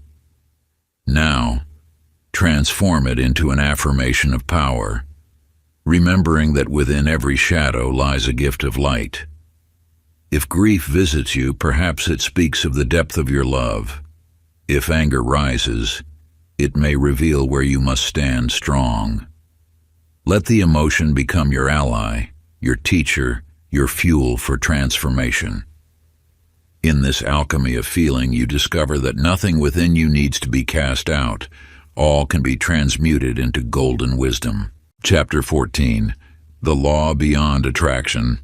Now, transform it into an affirmation of power, remembering that within every shadow lies a gift of light. If grief visits you, perhaps it speaks of the depth of your love. If anger rises, it may reveal where you must stand strong. Let the emotion become your ally, your teacher, your fuel for transformation. In this alchemy of feeling, you discover that nothing within you needs to be cast out. All can be transmuted into golden wisdom. Chapter 14. The Law Beyond Attraction.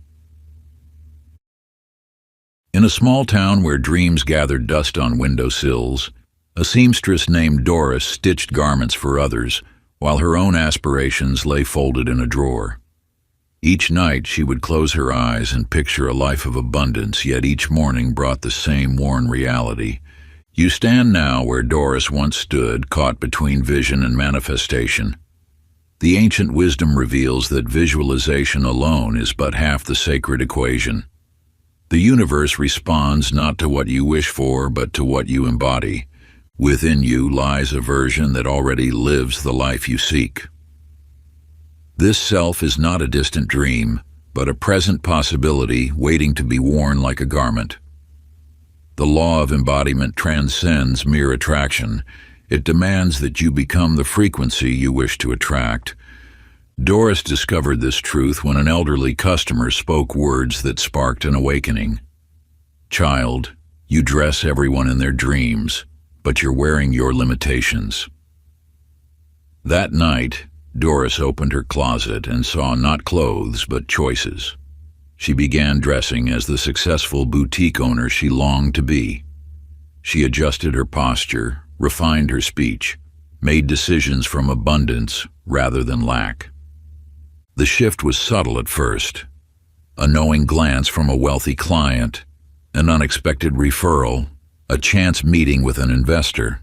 In a small town where dreams gathered dust on windowsills, a seamstress named Doris stitched garments for others, while her own aspirations lay folded in a drawer. Each night she would close her eyes and picture a life of abundance, yet each morning brought the same worn reality. You stand now where Doris once stood, caught between vision and manifestation. The ancient wisdom reveals that visualization alone is but half the sacred equation. The universe responds not to what you wish for, but to what you embody. Within you lies a version that already lives the life you seek. This self is not a distant dream, but a present possibility waiting to be worn like a garment. The law of embodiment transcends mere attraction. It demands that you become the frequency you wish to attract. Doris discovered this truth when an elderly customer spoke words that sparked an awakening. "Child, you dress everyone in their dreams, but you're wearing your limitations." That night, Doris opened her closet and saw not clothes but choices. She began dressing as the successful boutique owner she longed to be. She adjusted her posture, refined her speech, made decisions from abundance rather than lack. The shift was subtle at first. A knowing glance from a wealthy client, an unexpected referral, a chance meeting with an investor.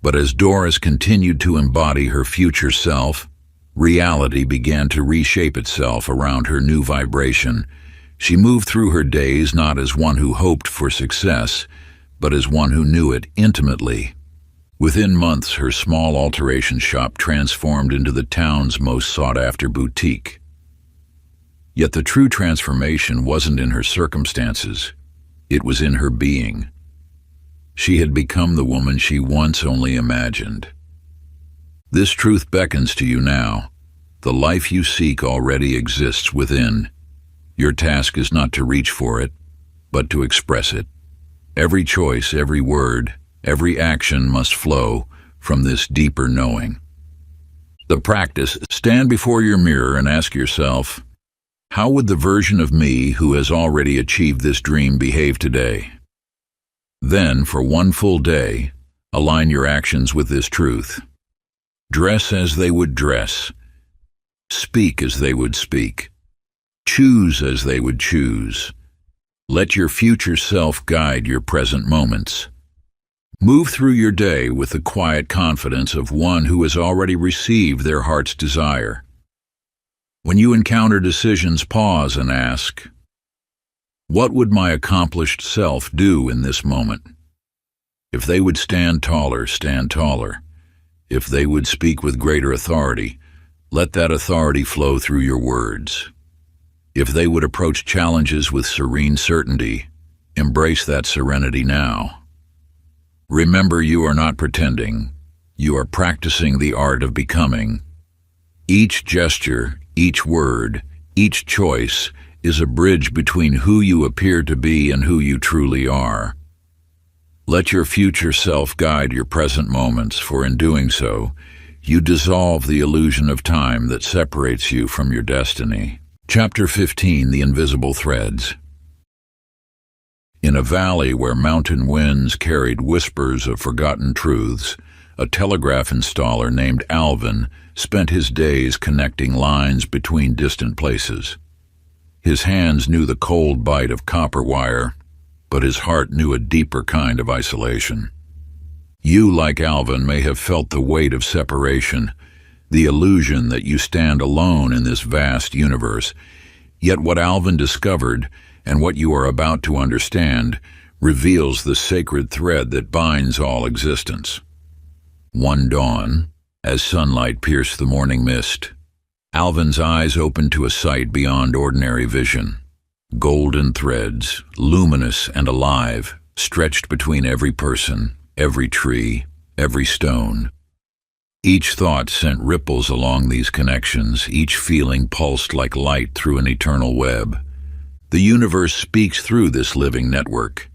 But as Doris continued to embody her future self, reality began to reshape itself around her new vibration. She moved through her days not as one who hoped for success, but as one who knew it intimately. Within months, her small alteration shop transformed into the town's most sought-after boutique. Yet the true transformation wasn't in her circumstances. It was in her being. She had become the woman she once only imagined. This truth beckons to you now. The life you seek already exists within. Your task is not to reach for it, but to express it. Every choice, every word, every action must flow from this deeper knowing. The practice: stand before your mirror and ask yourself, how would the version of me who has already achieved this dream behave today? Then, for one full day, align your actions with this truth. Dress as they would dress. Speak as they would speak. Choose as they would choose. Let your future self guide your present moments. Move through your day with the quiet confidence of one who has already received their heart's desire. When you encounter decisions, pause and ask, what would my accomplished self do in this moment? If they would stand taller, stand taller. If they would speak with greater authority, let that authority flow through your words. If they would approach challenges with serene certainty, embrace that serenity now. Remember, you are not pretending. You are practicing the art of becoming. Each gesture, each word, each choice is a bridge between who you appear to be and who you truly are. Let your future self guide your present moments, for in doing so, you dissolve the illusion of time that separates you from your destiny. Chapter 15: The Invisible Threads. In a valley where mountain winds carried whispers of forgotten truths, a telegraph installer named Alvin spent his days connecting lines between distant places. His hands knew the cold bite of copper wire, but his heart knew a deeper kind of isolation. You, like Alvin, may have felt the weight of separation, the illusion that you stand alone in this vast universe. Yet what Alvin discovered, and what you are about to understand, reveals the sacred thread that binds all existence. One dawn, as sunlight pierced the morning mist, Alvin's eyes opened to a sight beyond ordinary vision. Golden threads, luminous and alive, stretched between every person, every tree, every stone. Each thought sent ripples along these connections, each feeling pulsed like light through an eternal web. The universe speaks through this living network.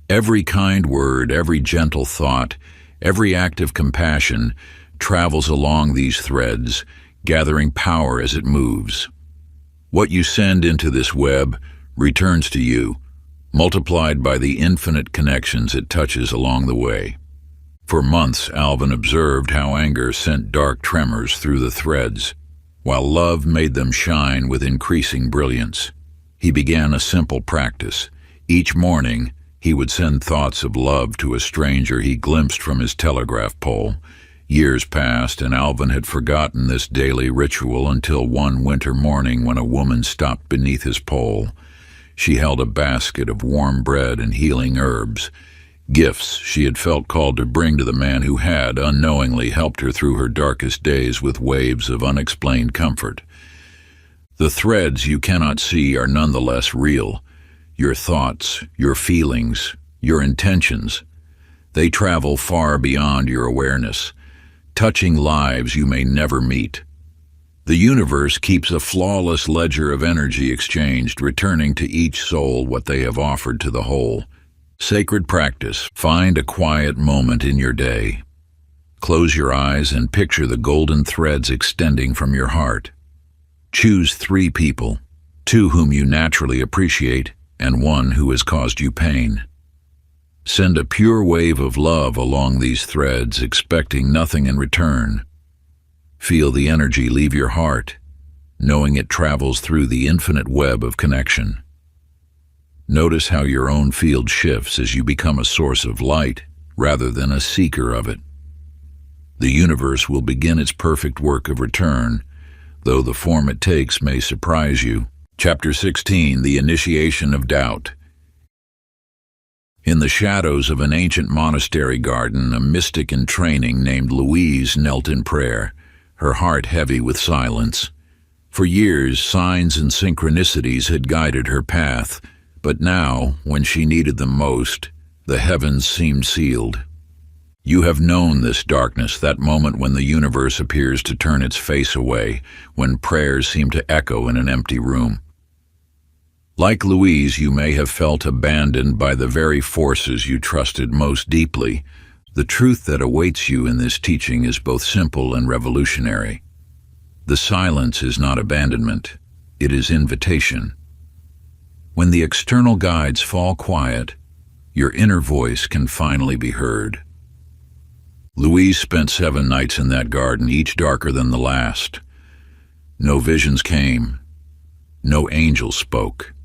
Every kind word, every gentle thought, every act of compassion travels along these threads, gathering power as it moves. What you send into this web returns to you, multiplied by the infinite connections it touches along the way. For months, Alvin observed how anger sent dark tremors through the threads, while love made them shine with increasing brilliance. He began a simple practice. Each morning, he would send thoughts of love to a stranger he glimpsed from his telegraph pole. Years passed, and Alvin had forgotten this daily ritual until one winter morning when a woman stopped beneath his pole. She held a basket of warm bread and healing herbs, gifts she had felt called to bring to the man who had, unknowingly, helped her through her darkest days with waves of unexplained comfort. The threads you cannot see are nonetheless real. Your thoughts, your feelings, your intentions. They travel far beyond your awareness, touching lives you may never meet. The universe keeps a flawless ledger of energy exchanged, returning to each soul what they have offered to the whole. Sacred practice. Find a quiet moment in your day. Close your eyes and picture the golden threads extending from your heart. Choose 3 people, 2 whom you naturally appreciate, and 1 who has caused you pain. Send a pure wave of love along these threads, expecting nothing in return. Feel the energy leave your heart, knowing it travels through the infinite web of connection. Notice how your own field shifts as you become a source of light rather than a seeker of it. The universe will begin its perfect work of return, though the form it takes may surprise you. Chapter 16: The Initiation of Doubt. In the shadows of an ancient monastery garden, a mystic in training named Louise knelt in prayer, her heart heavy with silence. For years, signs and synchronicities had guided her path, but now, when she needed them most, the heavens seemed sealed. You have known this darkness, that moment when the universe appears to turn its face away, when prayers seem to echo in an empty room. Like Louise, you may have felt abandoned by the very forces you trusted most deeply. The truth that awaits you in this teaching is both simple and revolutionary. The silence is not abandonment, it is invitation. When the external guides fall quiet, your inner voice can finally be heard. Louise spent 7 nights in that garden, each darker than the last. No visions came, no angel spoke.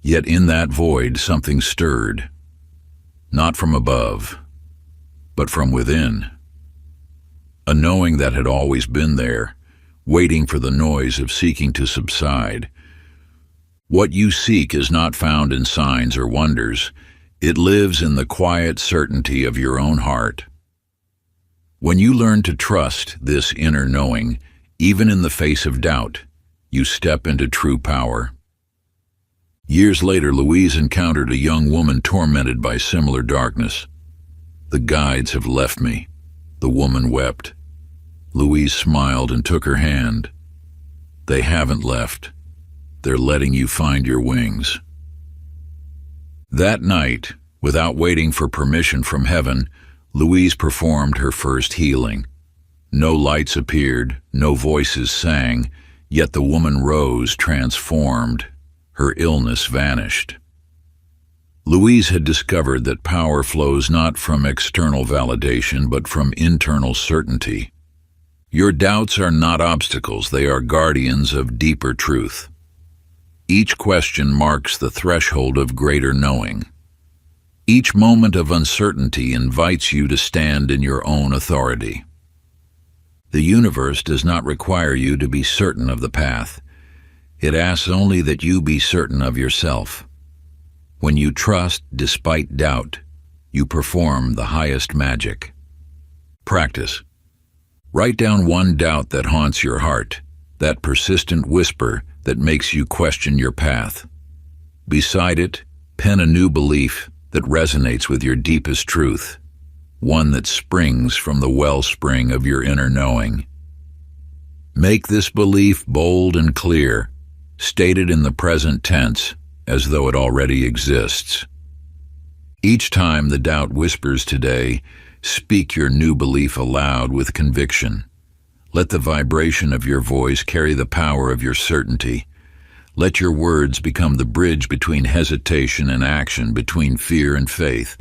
Yet in that void something stirred, not from above, but from within. A knowing that had always been there, waiting for the noise of seeking to subside. What you seek is not found in signs or wonders. It lives in the quiet certainty of your own heart. When you learn to trust this inner knowing, even in the face of doubt, you step into true power. Years later, Louise encountered a young woman tormented by similar darkness. "The guides have left me," the woman wept. Louise smiled and took her hand. "They haven't left. They're letting you find your wings." That night, without waiting for permission from heaven, Louise performed her first healing. No lights appeared, no voices sang, yet the woman rose transformed. Her illness vanished. Louise had discovered that power flows not from external validation, but from internal certainty. Your doubts are not obstacles, they are guardians of deeper truth. Each question marks the threshold of greater knowing. Each moment of uncertainty invites you to stand in your own authority. The universe does not require you to be certain of the path. It asks only that you be certain of yourself. When you trust despite doubt, you perform the highest magic. Practice. Write down one doubt that haunts your heart, that persistent whisper that makes you question your path. Beside it, pen a new belief that resonates with your deepest truth, one that springs from the wellspring of your inner knowing. Make this belief bold and clear, stated in the present tense, as though it already exists. Each time the doubt whispers today, speak your new belief aloud with conviction. Let the vibration of your voice carry the power of your certainty. Let your words become the bridge between hesitation and action, between fear and faith.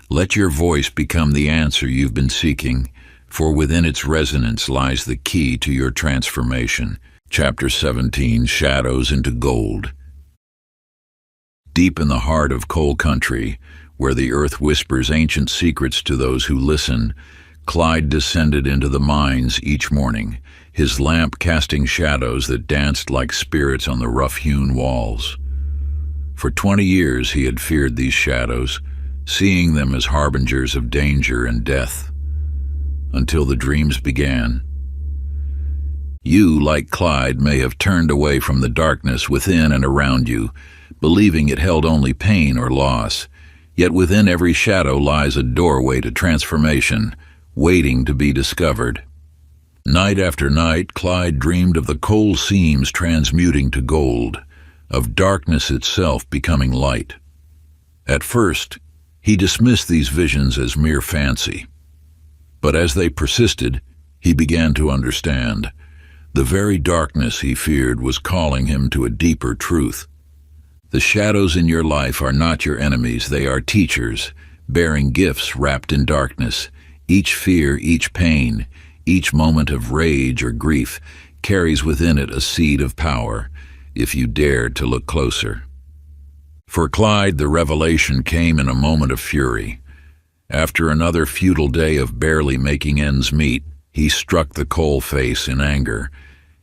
Let your voice become the answer you've been seeking, for within its resonance lies the key to your transformation. Chapter 17, Shadows into Gold. Deep in the heart of coal country, where the earth whispers ancient secrets to those who listen, Clyde descended into the mines each morning, his lamp casting shadows that danced like spirits on the rough-hewn walls. For 20 years he had feared these shadows, seeing them as harbingers of danger and death, until the dreams began. You, like Clyde, may have turned away from the darkness within and around you, believing it held only pain or loss. Yet within every shadow lies a doorway to transformation, waiting to be discovered. Night after night, Clyde dreamed of the coal seams transmuting to gold, of darkness itself becoming light. At first, he dismissed these visions as mere fancy. But as they persisted, he began to understand. The very darkness he feared was calling him to a deeper truth. The shadows in your life are not your enemies, they are teachers, bearing gifts wrapped in darkness. Each fear, each pain, each moment of rage or grief carries within it a seed of power, if you dared to look closer. For Clyde, the revelation came in a moment of fury. After another futile day of barely making ends meet, he struck the coal face in anger,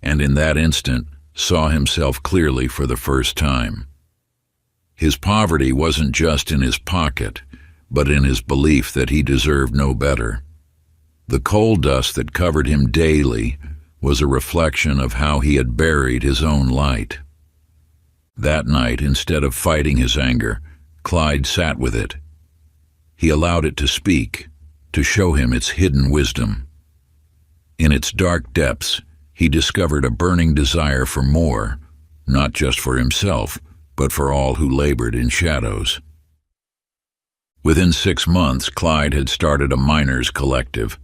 and in that instant saw himself clearly for the first time. His poverty wasn't just in his pocket, but in his belief that he deserved no better. The coal dust that covered him daily was a reflection of how he had buried his own light. That night, instead of fighting his anger, Clyde sat with it. He allowed it to speak, to show him its hidden wisdom. In its dark depths, he discovered a burning desire for more, not just for himself, but for all who labored in shadows. Within 6 months, Clyde had started a miners' collective,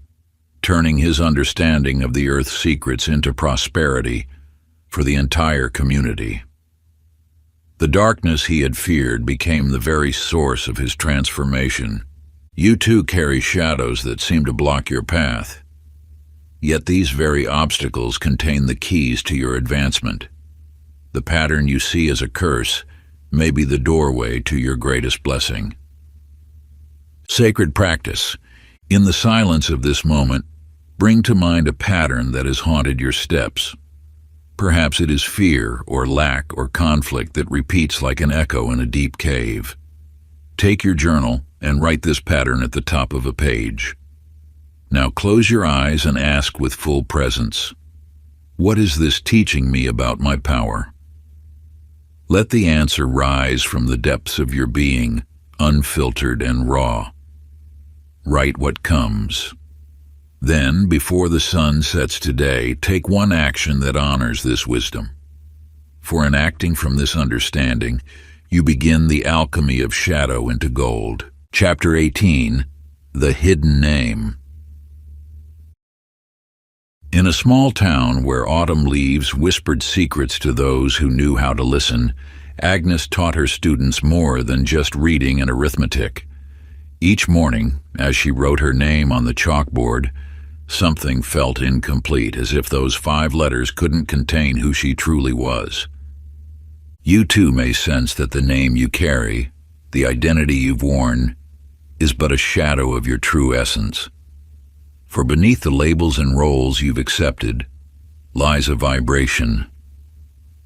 turning his understanding of the earth's secrets into prosperity for the entire community. The darkness he had feared became the very source of his transformation. You too carry shadows that seem to block your path. Yet these very obstacles contain the keys to your advancement. The pattern you see as a curse may be the doorway to your greatest blessing. Sacred practice. In the silence of this moment, bring to mind a pattern that has haunted your steps. Perhaps it is fear or lack or conflict that repeats like an echo in a deep cave. Take your journal and write this pattern at the top of a page. Now close your eyes and ask with full presence, what is this teaching me about my power? Let the answer rise from the depths of your being, unfiltered and raw. Write what comes. Then, before the sun sets today, take one action that honors this wisdom. For in acting from this understanding, you begin the alchemy of shadow into gold. Chapter 18, The Hidden Name. In a small town where autumn leaves whispered secrets to those who knew how to listen, Agnes taught her students more than just reading and arithmetic. Each morning, as she wrote her name on the chalkboard, something felt incomplete, as if those 5 letters couldn't contain who she truly was. You too may sense that the name you carry, the identity you've worn, is but a shadow of your true essence. For beneath the labels and roles you've accepted lies a vibration,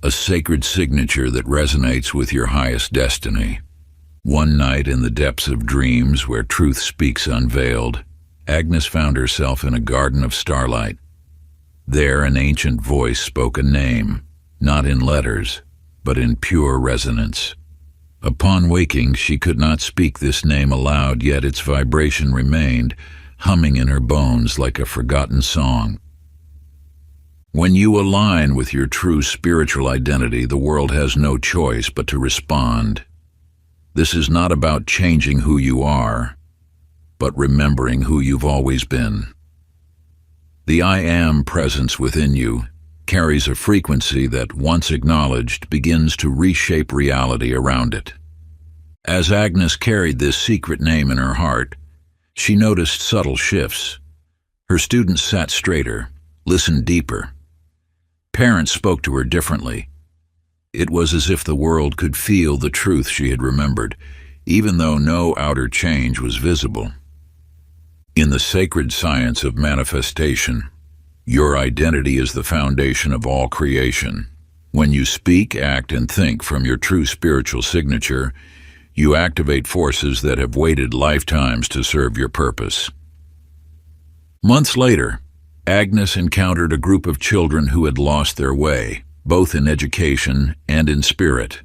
a sacred signature that resonates with your highest destiny. One night in the depths of dreams where truth speaks unveiled, Agnes found herself in a garden of starlight. There an ancient voice spoke a name, not in letters, but in pure resonance. Upon waking, she could not speak this name aloud, yet its vibration remained, humming in her bones like a forgotten song. When you align with your true spiritual identity, the world has no choice but to respond. This is not about changing who you are, but remembering who you've always been. The I Am presence within you carries a frequency that, once acknowledged, begins to reshape reality around it. As Agnes carried this secret name in her heart, she noticed subtle shifts. Her students sat straighter, listened deeper. Parents spoke to her differently. It was as if the world could feel the truth she had remembered, even though no outer change was visible. In the sacred science of manifestation, your identity is the foundation of all creation. When you speak, act, and think from your true spiritual signature, you activate forces that have waited lifetimes to serve your purpose. Months later, Agnes encountered a group of children who had lost their way, both in education and in spirit.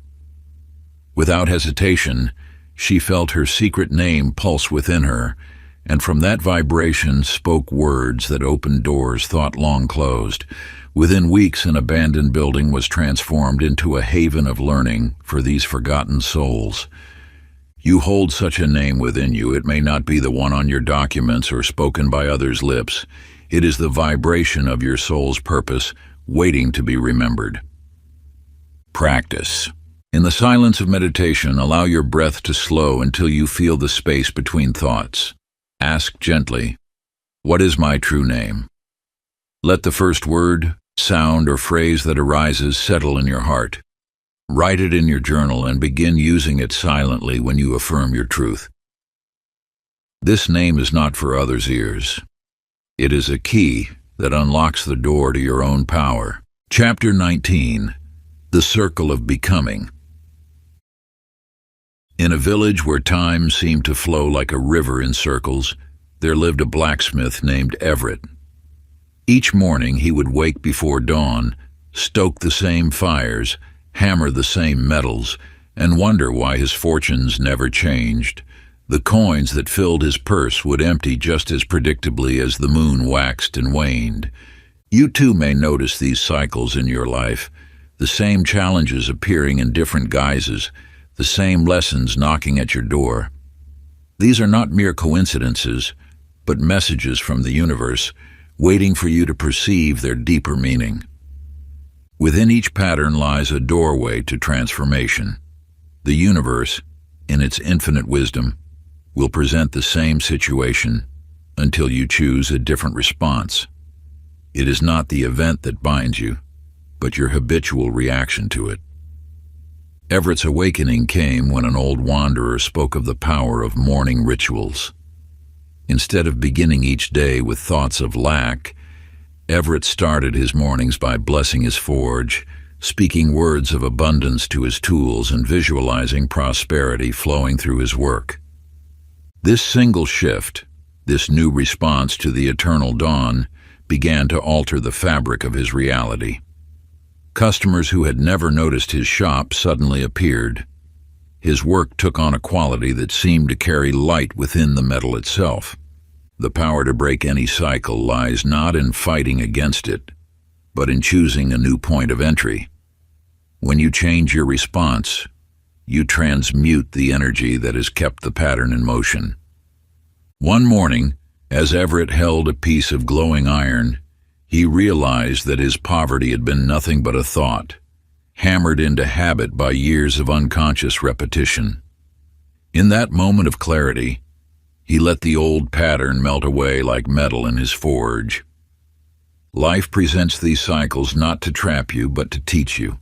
Without hesitation, she felt her secret name pulse within her, and from that vibration spoke words that opened doors thought long closed. Within weeks, an abandoned building was transformed into a haven of learning for these forgotten souls. You hold such a name within you. It may not be the one on your documents or spoken by others' lips. It is the vibration of your soul's purpose, waiting to be remembered. Practice. In the silence of meditation, allow your breath to slow until you feel the space between thoughts. Ask gently, what is my true name? Let the first word, sound, or phrase that arises settle in your heart. Write it in your journal and begin using it silently when you affirm your truth. This name is not for others' ears. It is a key that unlocks the door to your own power. Chapter 19, The Circle of Becoming. In a village where time seemed to flow like a river in circles, there lived a blacksmith named Everett. Each morning he would wake before dawn, stoke the same fires, hammer the same metals, and wonder why his fortunes never changed. The coins that filled his purse would empty just as predictably as the moon waxed and waned. You too may notice these cycles in your life, the same challenges appearing in different guises, the same lessons knocking at your door. These are not mere coincidences, but messages from the universe, waiting for you to perceive their deeper meaning. Within each pattern lies a doorway to transformation. The universe, in its infinite wisdom, will present the same situation until you choose a different response. It is not the event that binds you, but your habitual reaction to it. Everett's awakening came when an old wanderer spoke of the power of morning rituals. Instead of beginning each day with thoughts of lack, Everett started his mornings by blessing his forge, speaking words of abundance to his tools and visualizing prosperity flowing through his work. This single shift, this new response to the eternal dawn, began to alter the fabric of his reality. Customers who had never noticed his shop suddenly appeared. His work took on a quality that seemed to carry light within the metal itself. The power to break any cycle lies not in fighting against it, but in choosing a new point of entry. When you change your response, you transmute the energy that has kept the pattern in motion. One morning, as Everett held a piece of glowing iron, he realized that his poverty had been nothing but a thought, hammered into habit by years of unconscious repetition. In that moment of clarity, he let the old pattern melt away like metal in his forge. Life presents these cycles not to trap you, but to teach you.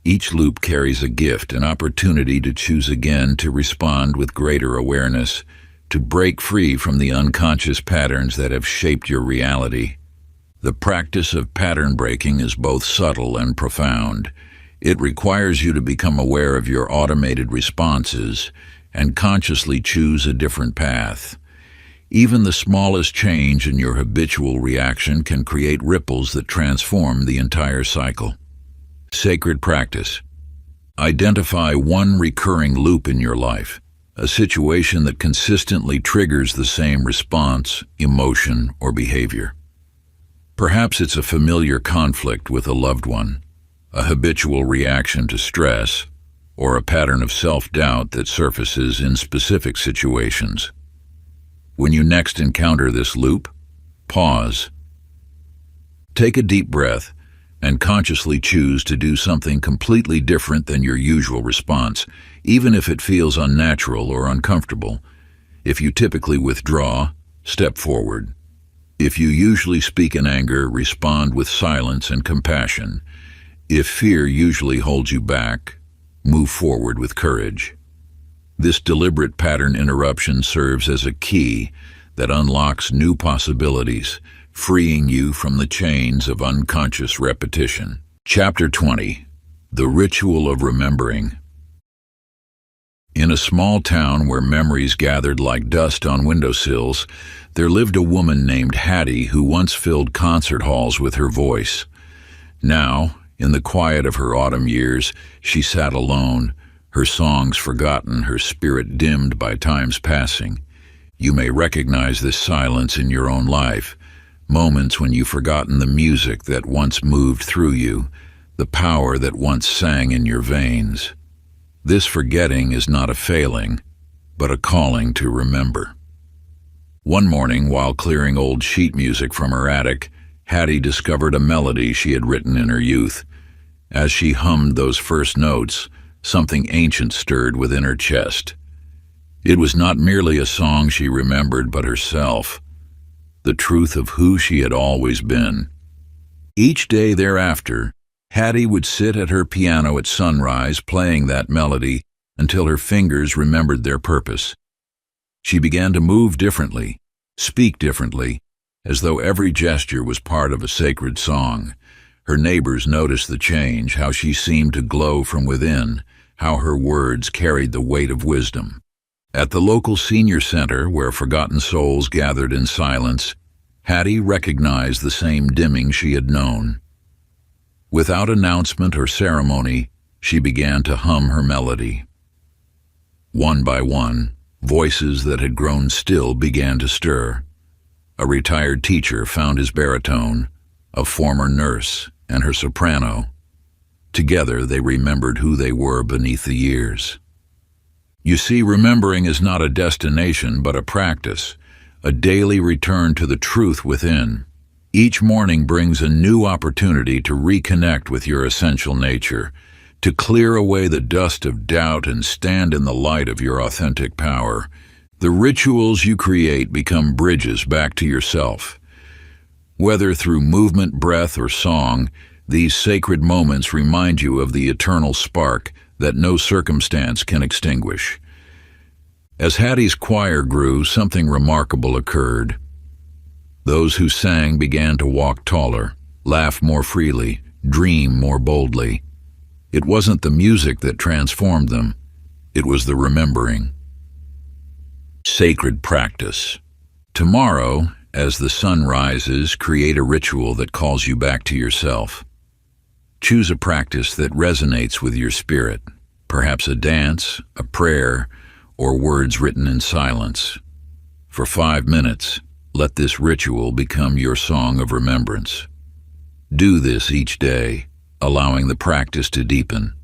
Each loop carries a gift, an opportunity to choose again, to respond with greater awareness, to break free from the unconscious patterns that have shaped your reality. The practice of pattern breaking is both subtle and profound. It requires you to become aware of your automated responses and consciously choose a different path. Even the smallest change in your habitual reaction can create ripples that transform the entire cycle. Sacred practice. Identify one recurring loop in your life, a situation that consistently triggers the same response, emotion, or behavior. Perhaps it's a familiar conflict with a loved one, a habitual reaction to stress, or a pattern of self-doubt that surfaces in specific situations. When you next encounter this loop, pause. Take a deep breath and consciously choose to do something completely different than your usual response, even if it feels unnatural or uncomfortable. If you typically withdraw, step forward. If you usually speak in anger, respond with silence and compassion. If fear usually holds you back, move forward with courage. This deliberate pattern interruption serves as a key that unlocks new possibilities, freeing you from the chains of unconscious repetition. Chapter 20. The Ritual of Remembering. In a small town where memories gathered like dust on windowsills, there lived a woman named Hattie who once filled concert halls with her voice. Now, in the quiet of her autumn years, she sat alone, her songs forgotten, her spirit dimmed by time's passing. You may recognize this silence in your own life, moments when you've forgotten the music that once moved through you, the power that once sang in your veins. This forgetting is not a failing, but a calling to remember. One morning, while clearing old sheet music from her attic, Hattie discovered a melody she had written in her youth. As she hummed those first notes, something ancient stirred within her chest. It was not merely a song she remembered, but herself, the truth of who she had always been. Each day thereafter, Hattie would sit at her piano at sunrise playing that melody until her fingers remembered their purpose. She began to move differently, speak differently, as though every gesture was part of a sacred song. Her neighbors noticed the change, how she seemed to glow from within, how her words carried the weight of wisdom. At the local senior center, where forgotten souls gathered in silence, Hattie recognized the same dimming she had known. Without announcement or ceremony, she began to hum her melody. One by one, voices that had grown still began to stir. A retired teacher found his baritone, a former nurse and her soprano. Together they remembered who they were beneath the years. You see, remembering is not a destination but a practice, a daily return to the truth within. Each morning brings a new opportunity to reconnect with your essential nature, to clear away the dust of doubt and stand in the light of your authentic power. The rituals you create become bridges back to yourself. Whether through movement, breath, or song, these sacred moments remind you of the eternal spark that no circumstance can extinguish. As Hattie's choir grew, something remarkable occurred. Those who sang began to walk taller, laugh more freely, dream more boldly. It wasn't the music that transformed them, it was the remembering. Sacred practice. Tomorrow, as the sun rises, create a ritual that calls you back to yourself. Choose a practice that resonates with your spirit, perhaps a dance, a prayer, or words written in silence. For 5 minutes, let this ritual become your song of remembrance. Do this each day, allowing the practice to deepen,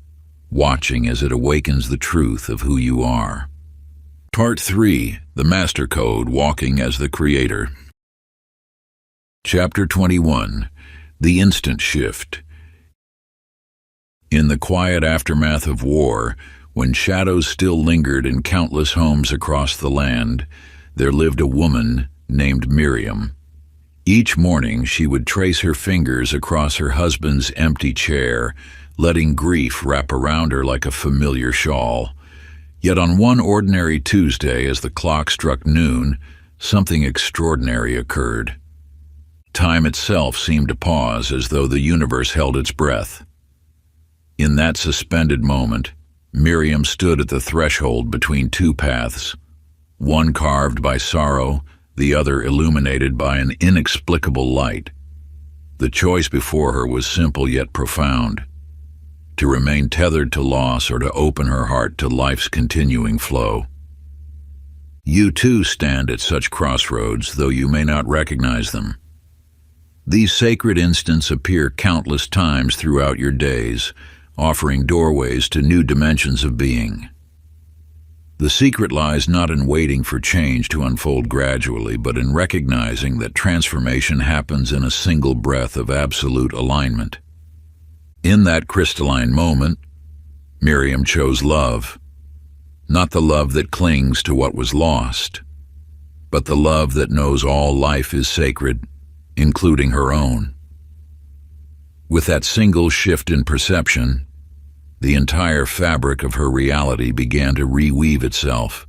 watching as it awakens the truth of who you are. Part 3. The Master Code, Walking as the Creator. Chapter 21. The Instant Shift. In the quiet aftermath of war, when shadows still lingered in countless homes across the land, there lived a woman named Miriam. Each morning she would trace her fingers across her husband's empty chair, letting grief wrap around her like a familiar shawl. Yet on one ordinary Tuesday, as the clock struck noon, something extraordinary occurred. Time itself seemed to pause, as though the universe held its breath. In that suspended moment, Miriam stood at the threshold between two paths, one carved by sorrow, the other illuminated by an inexplicable light. The choice before her was simple yet profound: to remain tethered to loss or to open her heart to life's continuing flow. You too stand at such crossroads, though you may not recognize them. These sacred instants appear countless times throughout your days, offering doorways to new dimensions of being. The secret lies not in waiting for change to unfold gradually, but in recognizing that transformation happens in a single breath of absolute alignment. In that crystalline moment, Miriam chose love. Not the love that clings to what was lost, but the love that knows all life is sacred, including her own. With that single shift in perception, the entire fabric of her reality began to reweave itself.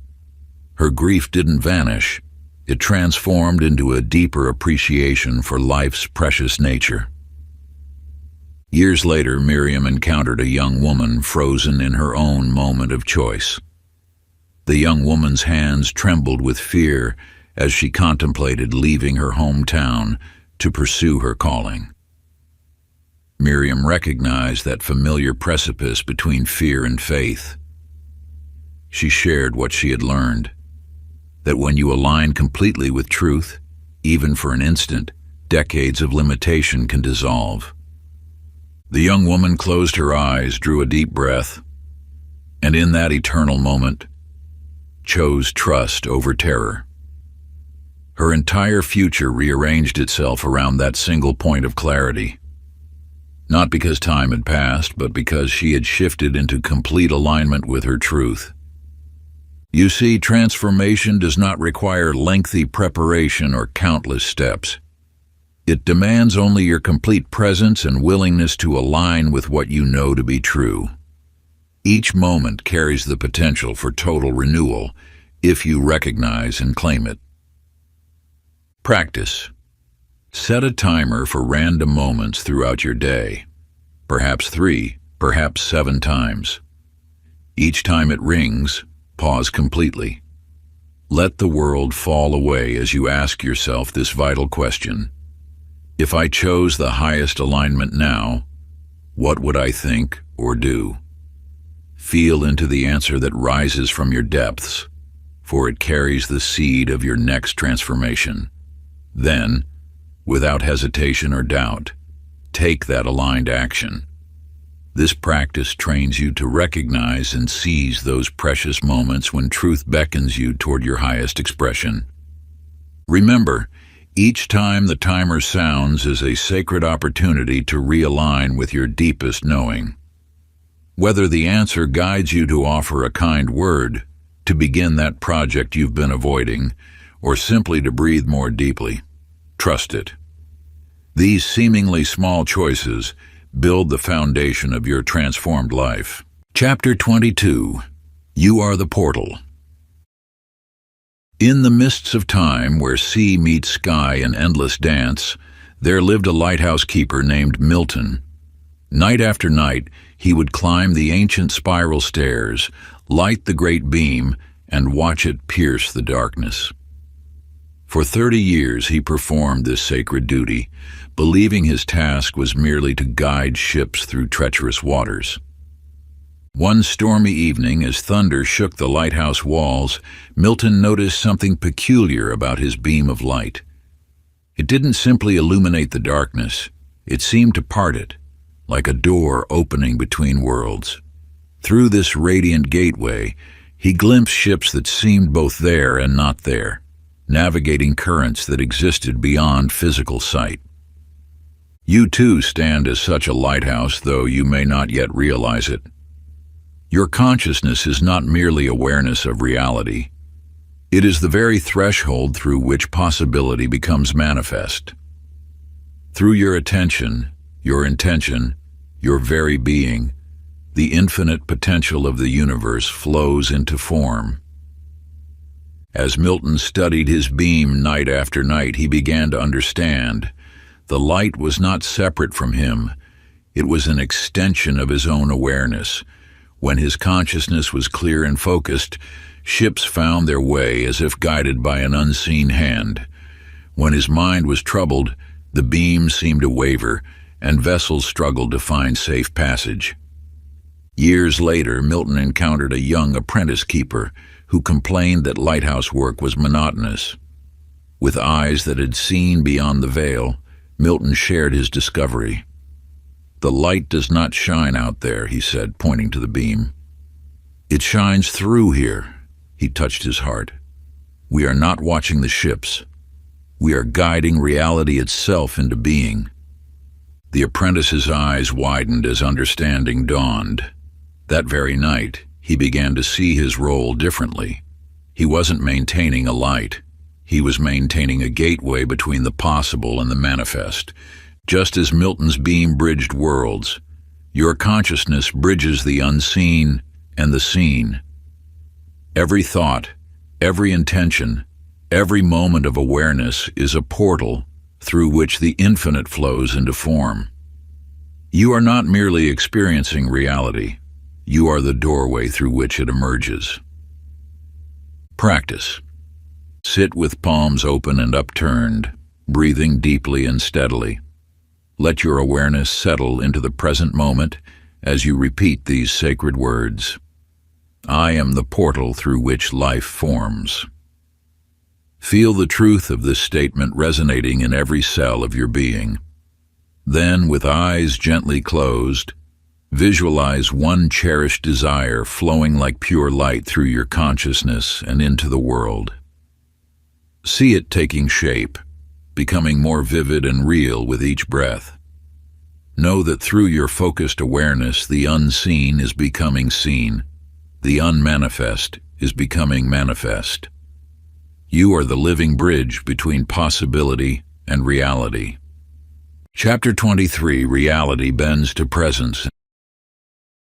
Her grief didn't vanish, it transformed into a deeper appreciation for life's precious nature. Years later, Miriam encountered a young woman frozen in her own moment of choice. The young woman's hands trembled with fear as she contemplated leaving her hometown to pursue her calling. Miriam recognized that familiar precipice between fear and faith. She shared what she had learned, that when you align completely with truth, even for an instant, decades of limitation can dissolve. The young woman closed her eyes, drew a deep breath, and in that eternal moment, chose trust over terror. Her entire future rearranged itself around that single point of clarity. Not because time had passed, but because she had shifted into complete alignment with her truth. You see, transformation does not require lengthy preparation or countless steps. It demands only your complete presence and willingness to align with what you know to be true. Each moment carries the potential for total renewal if you recognize and claim it. Practice. Set a timer for random moments throughout your day, perhaps 3, perhaps 7 times. Each time it rings, pause completely. Let the world fall away as you ask yourself this vital question: if I chose the highest alignment now, what would I think or do? Feel into the answer that rises from your depths, for it carries the seed of your next transformation. Then, without hesitation or doubt, take that aligned action. This practice trains you to recognize and seize those precious moments when truth beckons you toward your highest expression. Remember, each time the timer sounds is a sacred opportunity to realign with your deepest knowing. Whether the answer guides you to offer a kind word, to begin that project you've been avoiding, or simply to breathe more deeply, trust it. These seemingly small choices build the foundation of your transformed life. Chapter 22. You are the portal. In the mists of time, where sea meets sky in endless dance, there lived a lighthouse keeper named Milton. Night after night, he would climb the ancient spiral stairs, light the great beam, and watch it pierce the darkness. For 30 years he performed this sacred duty, believing his task was merely to guide ships through treacherous waters. One stormy evening, as thunder shook the lighthouse walls, Milton noticed something peculiar about his beam of light. It didn't simply illuminate the darkness, it seemed to part it, like a door opening between worlds. Through this radiant gateway, he glimpsed ships that seemed both there and not there, navigating currents that existed beyond physical sight. You too stand as such a lighthouse, though you may not yet realize it. Your consciousness is not merely awareness of reality. It is the very threshold through which possibility becomes manifest. Through your attention, your intention, your very being, the infinite potential of the universe flows into form. As Milton studied his beam night after night, he began to understand the light was not separate from him. It was an extension of his own awareness. When his consciousness was clear and focused, ships found their way as if guided by an unseen hand. When his mind was troubled, the beam seemed to waver, and vessels struggled to find safe passage. Years later, Milton encountered a young apprentice keeper who complained that lighthouse work was monotonous. With eyes that had seen beyond the veil, Milton shared his discovery. "The light does not shine out there," he said, pointing to the beam. "It shines through here." He touched his heart. "We are not watching the ships. We are guiding reality itself into being." The apprentice's eyes widened as understanding dawned. That very night, he began to see his role differently. He wasn't maintaining a light. He was maintaining a gateway between the possible and the manifest. Just as Milton's beam bridged worlds, your consciousness bridges the unseen and the seen. Every thought, every intention, every moment of awareness is a portal through which the infinite flows into form. You are not merely experiencing reality. You are the doorway through which it emerges. Practice. Sit with palms open and upturned, breathing deeply and steadily. Let your awareness settle into the present moment as you repeat these sacred words. I am the portal through which life forms. Feel the truth of this statement resonating in every cell of your being. Then, with eyes gently closed, visualize one cherished desire flowing like pure light through your consciousness and into the world. See it taking shape, becoming more vivid and real with each breath. Know that through your focused awareness, the unseen is becoming seen. The unmanifest is becoming manifest. You are the living bridge between possibility and reality. Chapter 23, Reality Bends to Presence.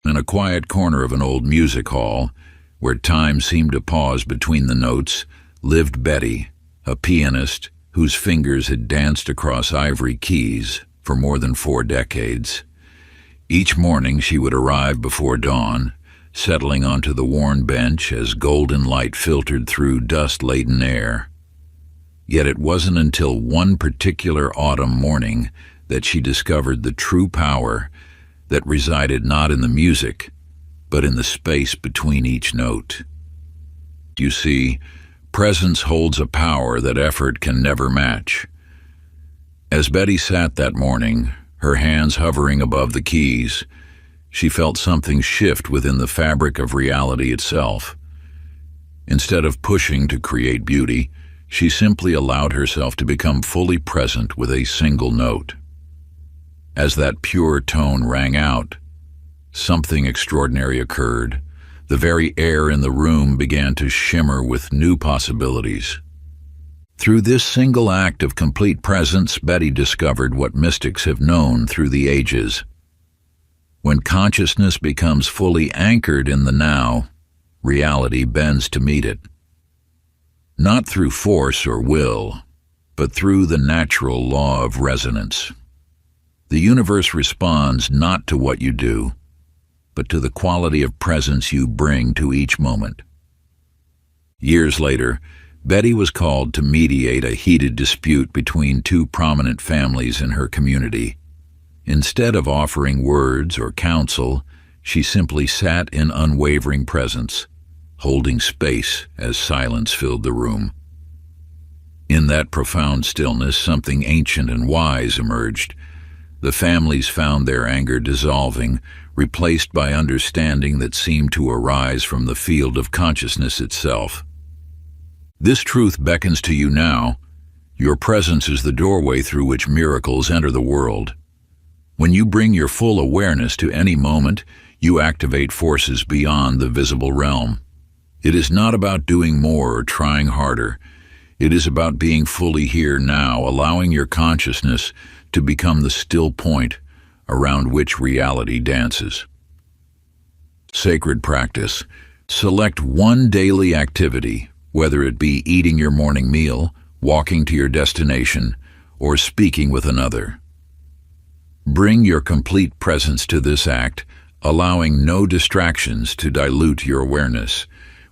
In a quiet corner of an old music hall, where time seemed to pause between the notes, lived Betty, a pianist whose fingers had danced across ivory keys for more than 4 decades. Each morning she would arrive before dawn, settling onto the worn bench as golden light filtered through dust-laden air. Yet it wasn't until one particular autumn morning that she discovered the true power that resided not in the music, but in the space between each note. You see, presence holds a power that effort can never match. As Betty sat that morning, her hands hovering above the keys, she felt something shift within the fabric of reality itself. Instead of pushing to create beauty, she simply allowed herself to become fully present with a single note. As that pure tone rang out, something extraordinary occurred. The very air in the room began to shimmer with new possibilities. Through this single act of complete presence, Betty discovered what mystics have known through the ages. When consciousness becomes fully anchored in the now, reality bends to meet it. not through force or will, but through the natural law of resonance. The universe responds not to what you do, but to the quality of presence you bring to each moment. Years later, Betty was called to mediate a heated dispute between two prominent families in her community. Instead of offering words or counsel, she simply sat in unwavering presence, holding space as silence filled the room. In that profound stillness, something ancient and wise emerged. The families found their anger dissolving, replaced by understanding that seemed to arise from the field of consciousness itself. This truth beckons to you now. Your presence is the doorway through which miracles enter the world. When you bring your full awareness to any moment, you activate forces beyond the visible realm. It is not about doing more or trying harder. It is about being fully here now, allowing your consciousness to become the still point around which reality dances. Sacred practice. Select one daily activity, whether it be eating your morning meal, walking to your destination, or speaking with another. Bring your complete presence to this act, allowing no distractions to dilute your awareness.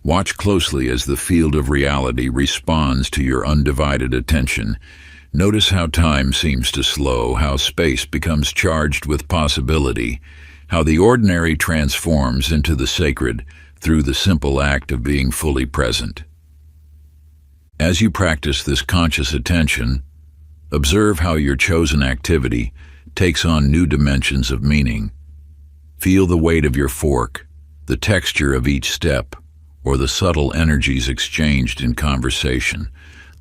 Watch closely as the field of reality responds to your undivided attention. Notice how time seems to slow, how space becomes charged with possibility, how the ordinary transforms into the sacred through the simple act of being fully present. As you practice this conscious attention, observe how your chosen activity takes on new dimensions of meaning. Feel the weight of your fork, the texture of each step, or the subtle energies exchanged in conversation.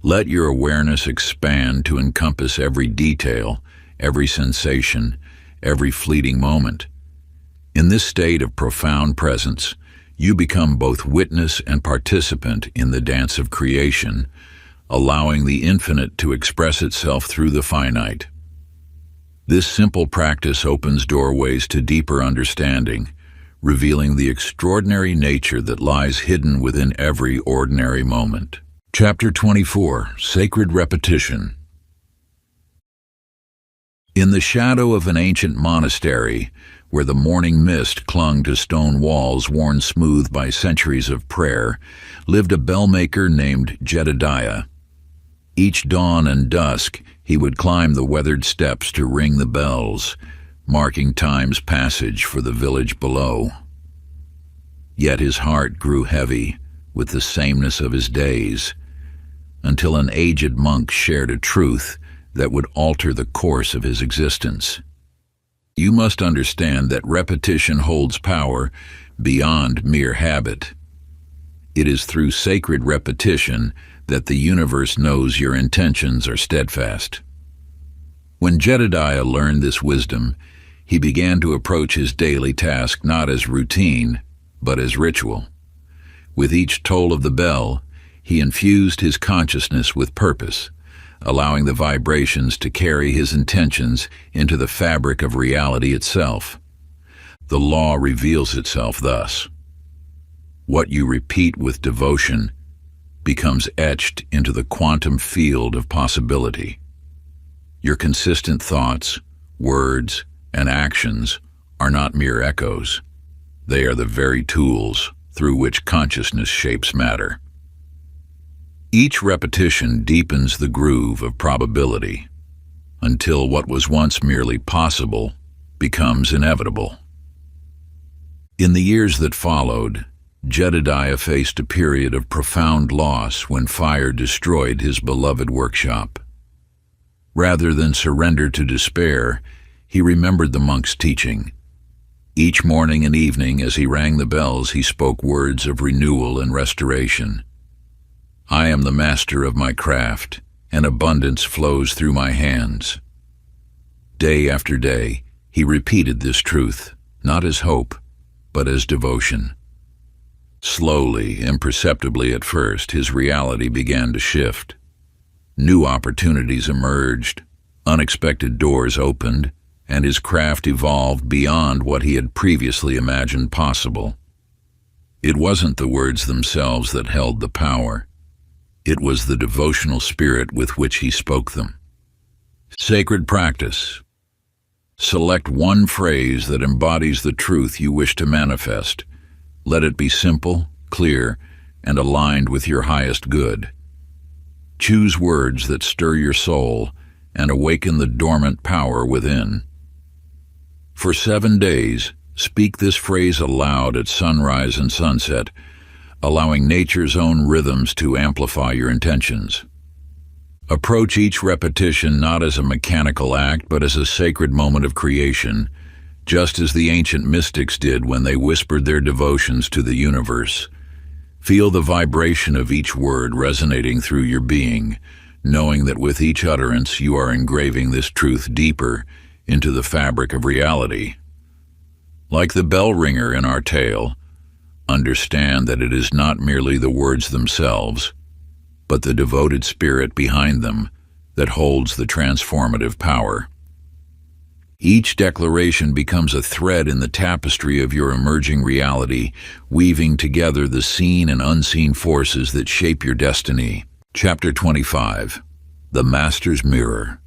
Let your awareness expand to encompass every detail, every sensation, every fleeting moment. In this state of profound presence, you become both witness and participant in the dance of creation, allowing the infinite to express itself through the finite. This simple practice opens doorways to deeper understanding, revealing the extraordinary nature that lies hidden within every ordinary moment. Chapter 24. Sacred Repetition. In the shadow of an ancient monastery, where the morning mist clung to stone walls worn smooth by centuries of prayer, lived a bellmaker named Jedediah. Each dawn and dusk, he would climb the weathered steps to ring the bells, marking time's passage for the village below. Yet his heart grew heavy with the sameness of his days, until an aged monk shared a truth that would alter the course of his existence. You must understand that repetition holds power beyond mere habit. It is through sacred repetition that the universe knows your intentions are steadfast. When Jedediah learned this wisdom, he began to approach his daily task not as routine, but as ritual. With each toll of the bell, he infused his consciousness with purpose, allowing the vibrations to carry his intentions into the fabric of reality itself. The law reveals itself thus. What you repeat with devotion becomes etched into the quantum field of possibility. Your consistent thoughts, words, and actions are not mere echoes. They are the very tools through which consciousness shapes matter. Each repetition deepens the groove of probability, until what was once merely possible becomes inevitable. In the years that followed, Jedediah faced a period of profound loss when fire destroyed his beloved workshop. Rather than surrender to despair, he remembered the monk's teaching. Each morning and evening, as he rang the bells, he spoke words of renewal and restoration. I am the master of my craft, and abundance flows through my hands. Day after day, he repeated this truth, not as hope, but as devotion. Slowly, imperceptibly at first, his reality began to shift. New opportunities emerged, unexpected doors opened, and his craft evolved beyond what he had previously imagined possible. It wasn't the words themselves that held the power. It was the devotional spirit with which he spoke them. Sacred practice. Select one phrase that embodies the truth you wish to manifest. Let it be simple, clear, and aligned with your highest good. Choose words that stir your soul and awaken the dormant power within. For 7 days, speak this phrase aloud at sunrise and sunset, allowing nature's own rhythms to amplify your intentions. Approach each repetition not as a mechanical act, but as a sacred moment of creation, just as the ancient mystics did when they whispered their devotions to the universe. Feel the vibration of each word resonating through your being, knowing that with each utterance you are engraving this truth deeper into the fabric of reality. Like the bell ringer in our tale, understand that it is not merely the words themselves, but the devoted spirit behind them that holds the transformative power. Each declaration becomes a thread in the tapestry of your emerging reality, weaving together the seen and unseen forces that shape your destiny. Chapter 25. The Master's Mirror.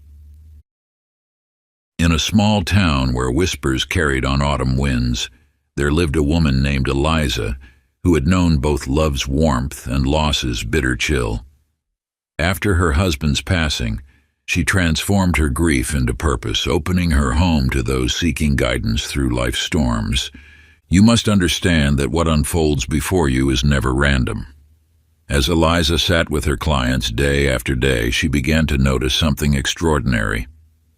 In a small town where whispers carried on autumn winds, there lived a woman named Eliza, who had known both love's warmth and loss's bitter chill. After her husband's passing, she transformed her grief into purpose, opening her home to those seeking guidance through life's storms. You must understand that what unfolds before you is never random. As Eliza sat with her clients day after day, she began to notice something extraordinary.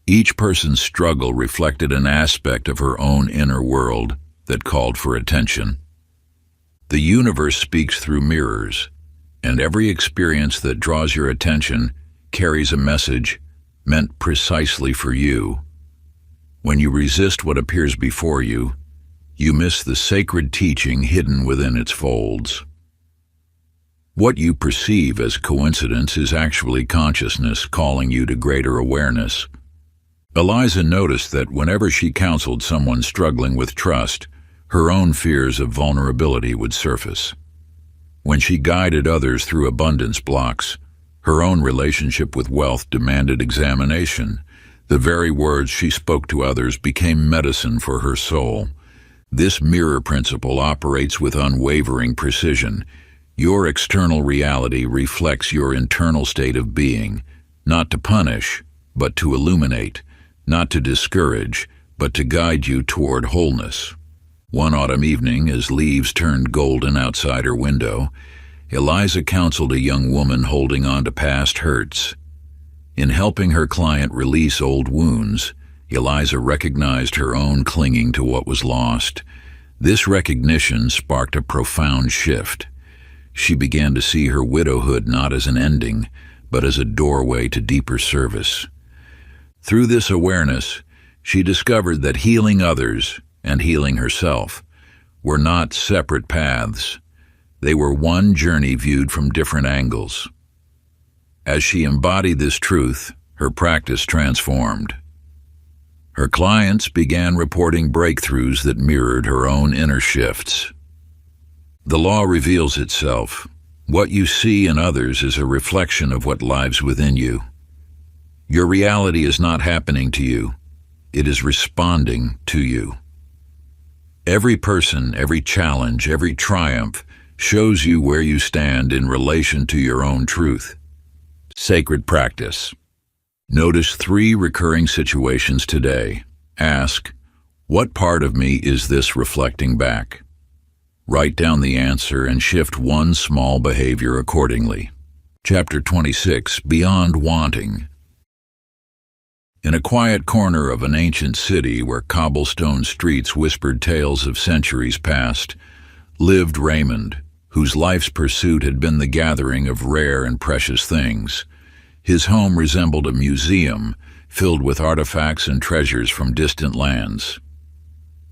Each person's struggle reflected an aspect of her own inner world that called for attention. The universe speaks through mirrors, and every experience that draws your attention carries a message meant precisely for you. When you resist what appears before you, you miss the sacred teaching hidden within its folds. What you perceive as coincidence is actually consciousness calling you to greater awareness. Eliza noticed that whenever she counseled someone struggling with trust, her own fears of vulnerability would surface. When she guided others through abundance blocks, her own relationship with wealth demanded examination. The very words she spoke to others became medicine for her soul. This mirror principle operates with unwavering precision. Your external reality reflects your internal state of being, not to punish, but to illuminate, not to discourage, but to guide you toward wholeness. One autumn evening, as leaves turned golden outside her window, Eliza counseled a young woman holding on to past hurts. In helping her client release old wounds, Eliza recognized her own clinging to what was lost. This recognition sparked a profound shift. She began to see her widowhood not as an ending, but as a doorway to deeper service. Through this awareness, she discovered that healing others and healing herself were not separate paths. They were one journey viewed from different angles. As she embodied this truth, her practice transformed. Her clients began reporting breakthroughs that mirrored her own inner shifts. The law reveals itself. What you see in others is a reflection of what lives within you. Your reality is not happening to you. It is responding to you. Every person, every challenge, every triumph shows you where you stand in relation to your own truth. Sacred practice. Notice 3 recurring situations today. Ask, what part of me is this reflecting back? Write down the answer and shift one small behavior accordingly. Chapter 26. Beyond Wanting. In a quiet corner of an ancient city where cobblestone streets whispered tales of centuries past, lived Raymond, whose life's pursuit had been the gathering of rare and precious things. His home resembled a museum filled with artifacts and treasures from distant lands.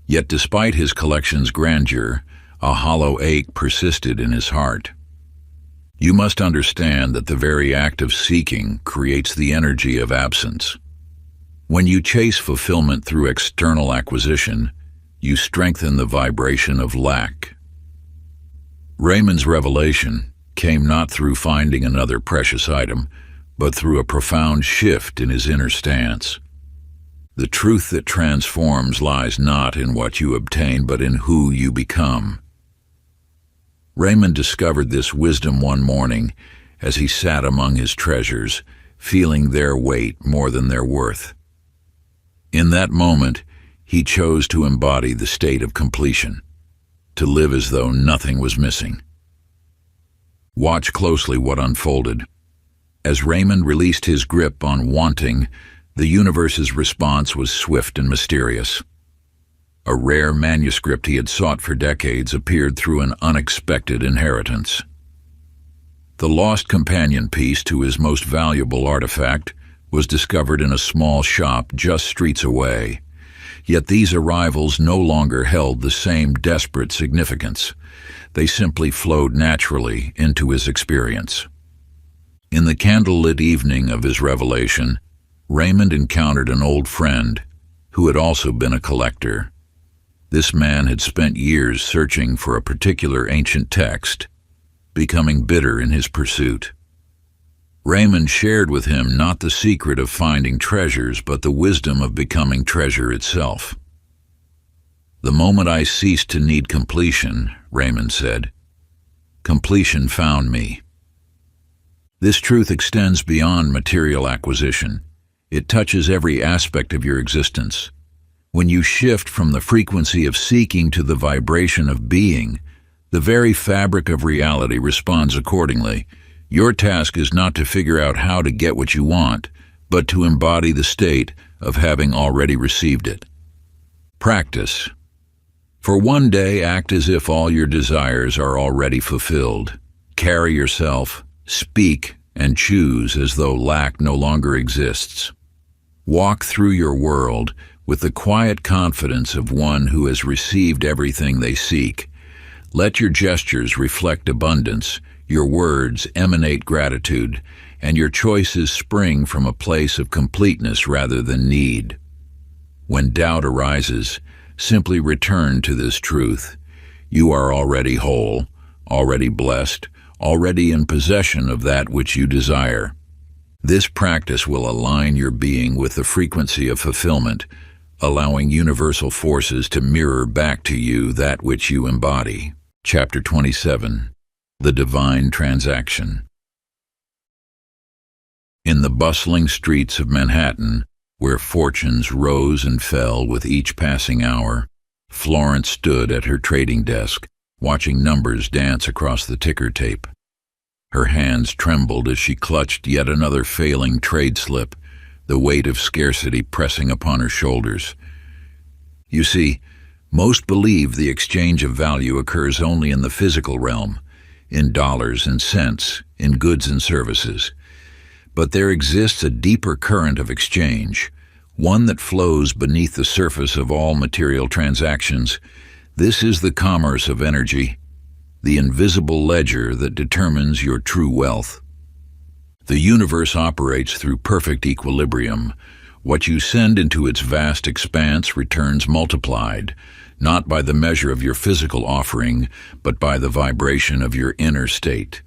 Yet despite his collection's grandeur, a hollow ache persisted in his heart. You must understand that the very act of seeking creates the energy of absence. When you chase fulfillment through external acquisition, you strengthen the vibration of lack. Raymond's revelation, came not through finding another precious item, but through a profound shift in his inner stance. The truth that transforms lies not in what you obtain, but in who you become. Raymond discovered this wisdom one morning as he sat among his treasures, feeling their weight more than their worth. In that moment, he chose to embody the state of completion, to live as though nothing was missing. Watch closely what unfolded. As Raymond released his grip on wanting, the universe's response was swift and mysterious. A rare manuscript he had sought for decades appeared through an unexpected inheritance. The lost companion piece to his most valuable artifact was discovered in a small shop just streets away. Yet these arrivals no longer held the same desperate significance. They simply flowed naturally into his experience. In the candlelit evening of his revelation, Raymond encountered an old friend who had also been a collector. This man had spent years searching for a particular ancient text, becoming bitter in his pursuit. Raymond shared with him not the secret of finding treasures, but the wisdom of becoming treasure itself. "The moment I ceased to need completion," Raymond said, "completion found me." This truth extends beyond material acquisition. It touches every aspect of your existence. When you shift from the frequency of seeking to the vibration of being, the very fabric of reality responds accordingly. Your task is not to figure out how to get what you want, but to embody the state of having already received it. Practice. For one day, act as if all your desires are already fulfilled. Carry yourself, speak, and choose as though lack no longer exists. Walk through your world with the quiet confidence of one who has received everything they seek. Let your gestures reflect abundance, your words emanate gratitude, and your choices spring from a place of completeness rather than need. When doubt arises, simply return to this truth. You are already whole, already blessed, already in possession of that which you desire. This practice will align your being with the frequency of fulfillment, allowing universal forces to mirror back to you that which you embody. Chapter 27. The Divine Transaction. In the bustling streets of Manhattan, where fortunes rose and fell with each passing hour, Florence stood at her trading desk, watching numbers dance across the ticker tape. Her hands trembled as she clutched yet another failing trade slip, the weight of scarcity pressing upon her shoulders. You see, most believe the exchange of value occurs only in the physical realm, in dollars and cents, in goods and services. But there exists a deeper current of exchange, one that flows beneath the surface of all material transactions. This is the commerce of energy, the invisible ledger that determines your true wealth. The universe operates through perfect equilibrium. What you send into its vast expanse returns multiplied, not by the measure of your physical offering, but by the vibration of your inner state.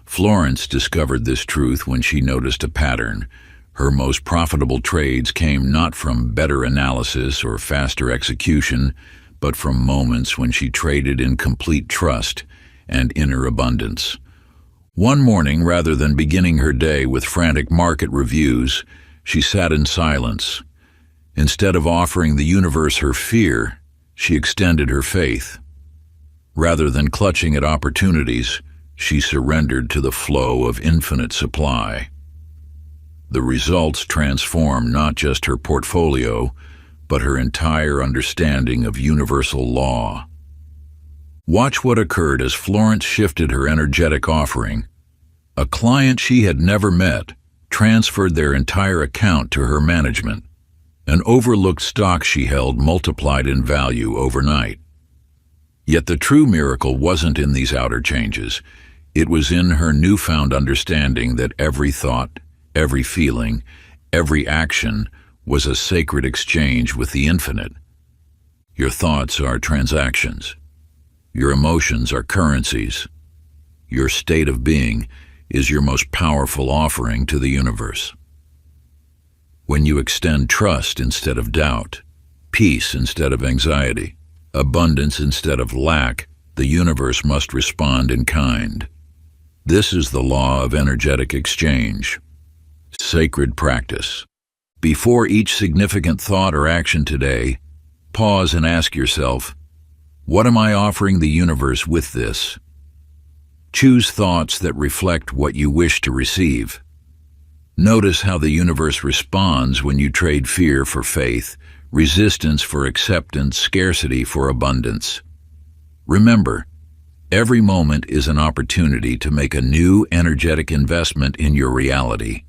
Florence discovered this truth when she noticed a pattern. Her most profitable trades came not from better analysis or faster execution, but from moments when she traded in complete trust and inner abundance. One morning, rather than beginning her day with frantic market reviews, she sat in silence. Instead of offering the universe her fear, she extended her faith. Rather than clutching at opportunities, she surrendered to the flow of infinite supply. The results transformed not just her portfolio, but her entire understanding of universal law. Watch what occurred as Florence shifted her energetic offering. A client she had never met transferred their entire account to her management. An overlooked stock she held multiplied in value overnight. Yet the true miracle wasn't in these outer changes. It was in her newfound understanding that every thought, every feeling, every action was a sacred exchange with the infinite. Your thoughts are transactions. Your emotions are currencies. your state of being, is your most powerful offering to the universe. When you extend trust instead of doubt, peace instead of anxiety, abundance instead of lack, the universe must respond in kind. This is the law of energetic exchange. Sacred practice. Before each significant thought or action today, pause and ask yourself, what am I offering the universe with this? Choose thoughts that reflect what you wish to receive. Notice how the universe responds when you trade fear for faith, resistance for acceptance, scarcity for abundance. Remember, every moment is an opportunity to make a new energetic investment in your reality.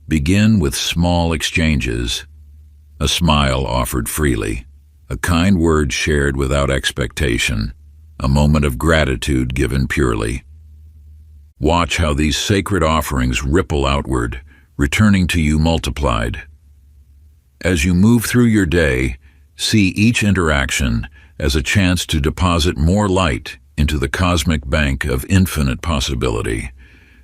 Begin with small exchanges, a smile offered freely, a kind word shared without expectation, a moment of gratitude given purely. Watch how these sacred offerings ripple outward, returning to you multiplied. As you move through your day, see each interaction as a chance to deposit more light into the cosmic bank of infinite possibility.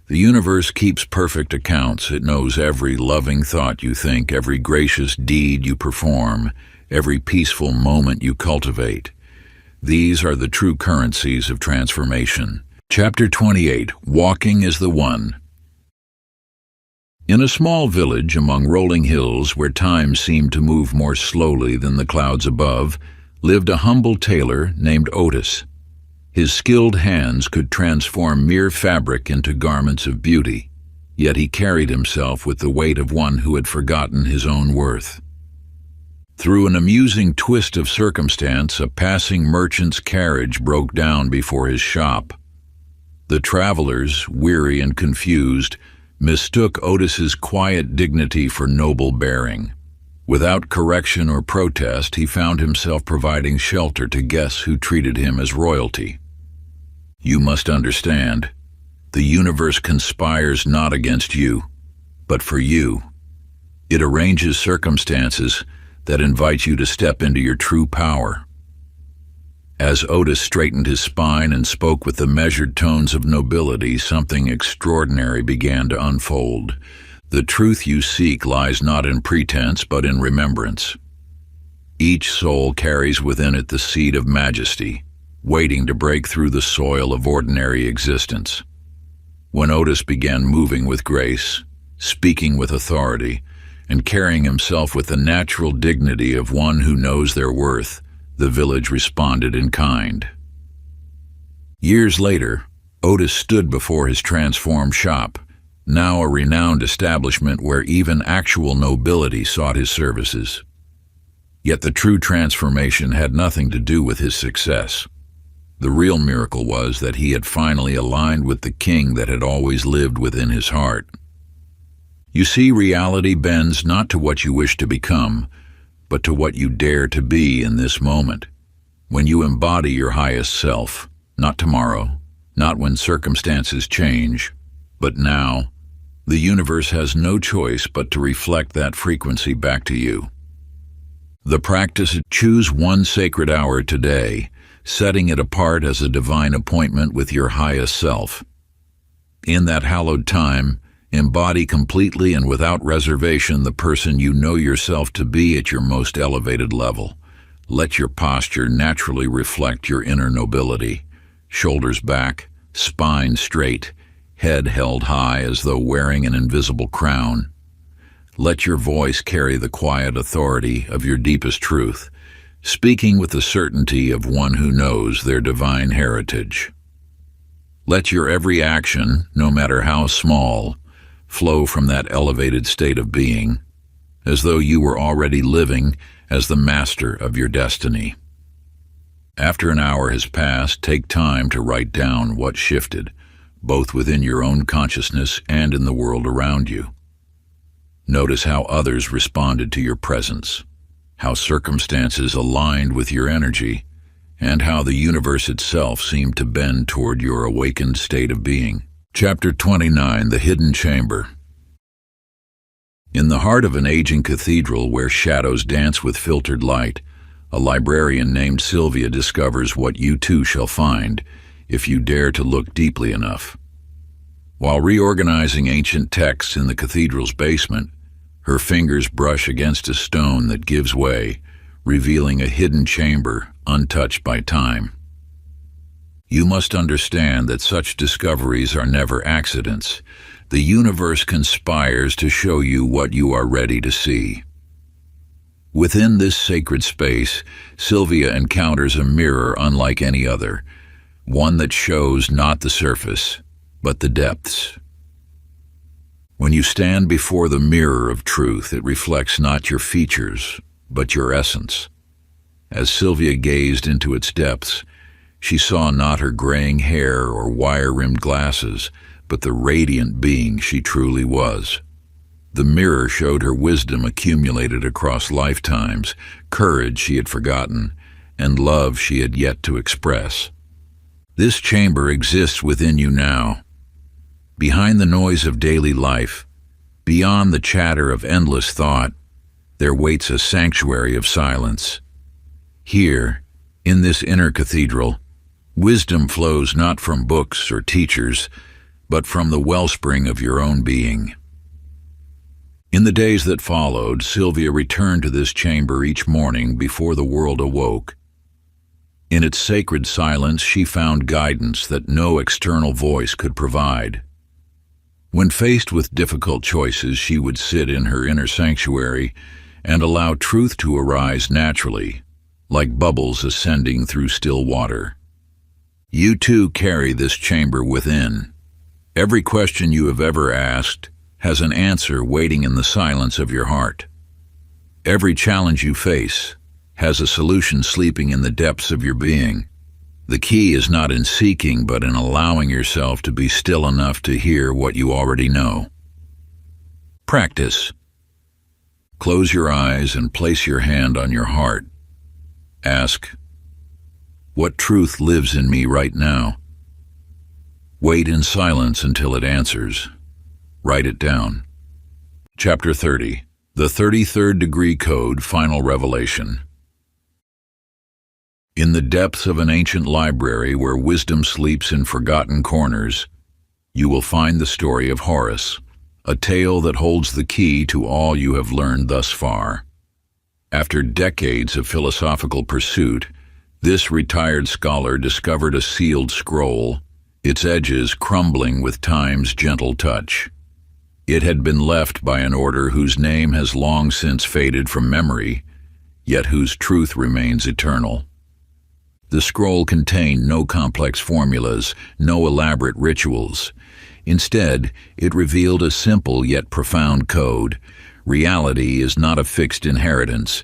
The universe keeps perfect accounts. It knows every loving thought you think, every gracious deed you perform, every peaceful moment you cultivate. These are the true currencies of transformation. Chapter 28. Walking is the One. In a small village among rolling hills where time seemed to move more slowly than the clouds above, lived a humble tailor named Otis. His skilled hands could transform mere fabric into garments of beauty, yet he carried himself with the weight of one who had forgotten his own worth. Through an amusing twist of circumstance, a passing merchant's carriage broke down before his shop. The travelers, weary and confused, mistook Otis's quiet dignity for noble bearing. Without correction or protest, he found himself providing shelter to guests who treated him as royalty. You must understand, the universe conspires not against you, but for you. It arranges circumstances that invite you to step into your true power. As Otis straightened his spine and spoke with the measured tones of nobility, something extraordinary began to unfold. The truth you seek lies not in pretense, but in remembrance. Each soul carries within it the seed of majesty, waiting to break through the soil of ordinary existence. When Otis began moving with grace, speaking with authority, and carrying himself with the natural dignity of one who knows their worth, the village responded in kind. Years later, Otis stood before his transformed shop, now a renowned establishment where even actual nobility sought his services. Yet the true transformation had nothing to do with his success. The real miracle was that he had finally aligned with the king that had always lived within his heart. You see, reality bends not to what you wish to become, but to what you dare to be in this moment. When you embody your highest self, not tomorrow, not when circumstances change, but now, the universe has no choice but to reflect that frequency back to you. The practice: choose one sacred hour today, setting it apart as a divine appointment with your highest self. In that hallowed time, embody completely and without reservation the person you know yourself to be at your most elevated level. Let your posture naturally reflect your inner nobility. Shoulders back, spine straight, head held high as though wearing an invisible crown. Let your voice carry the quiet authority of your deepest truth, speaking with the certainty of one who knows their divine heritage. Let your every action, no matter how small, flow from that elevated state of being, as though you were already living as the master of your destiny. After an hour has passed, take time to write down what shifted, both within your own consciousness and in the world around you. Notice how others responded to your presence, how circumstances aligned with your energy, and how the universe itself seemed to bend toward your awakened state of being. Chapter 29. The Hidden Chamber. In the heart of an aging cathedral where shadows dance with filtered light, a librarian named Sylvia discovers what you too shall find. if you dare to look deeply enough. While reorganizing ancient texts in the cathedral's basement, her fingers brush against a stone that gives way, revealing a hidden chamber untouched by time. You must understand that such discoveries are never accidents. The universe conspires to show you what you are ready to see. Within this sacred space, Sylvia encounters a mirror unlike any other, one that shows not the surface, but the depths. When you stand before the mirror of truth, it reflects not your features, but your essence. As Sylvia gazed into its depths, she saw not her graying hair or wire-rimmed glasses, but the radiant being she truly was. The mirror showed her wisdom accumulated across lifetimes, courage she had forgotten, and love she had yet to express. This chamber exists within you now. Behind the noise of daily life, beyond the chatter of endless thought, there waits a sanctuary of silence. Here, in this inner cathedral, wisdom flows not from books or teachers, but from the wellspring of your own being. In the days that followed, Sylvia returned to this chamber each morning before the world awoke. In its sacred silence, she found guidance that no external voice could provide. When faced with difficult choices, she would sit in her inner sanctuary and allow truth to arise naturally, like bubbles ascending through still water. You too carry this chamber within. Every question you have ever asked has an answer waiting in the silence of your heart. Every challenge you face has a solution sleeping in the depths of your being. The key is not in seeking, but in allowing yourself to be still enough to hear what you already know. Practice. Close your eyes and place your hand on your heart. Ask, what truth lives in me right now? Wait in silence until it answers. Write it down. Chapter 30. The 33rd Degree Code, Final Revelation. In the depths of an ancient library where wisdom sleeps in forgotten corners, you will find the story of Horus, a tale that holds the key to all you have learned thus far. After decades of philosophical pursuit, this retired scholar discovered a sealed scroll, its edges crumbling with time's gentle touch. It had been left by an order whose name has long since faded from memory, yet whose truth remains eternal. The scroll contained no complex formulas, no elaborate rituals. Instead, it revealed a simple yet profound code. Reality is not a fixed inheritance,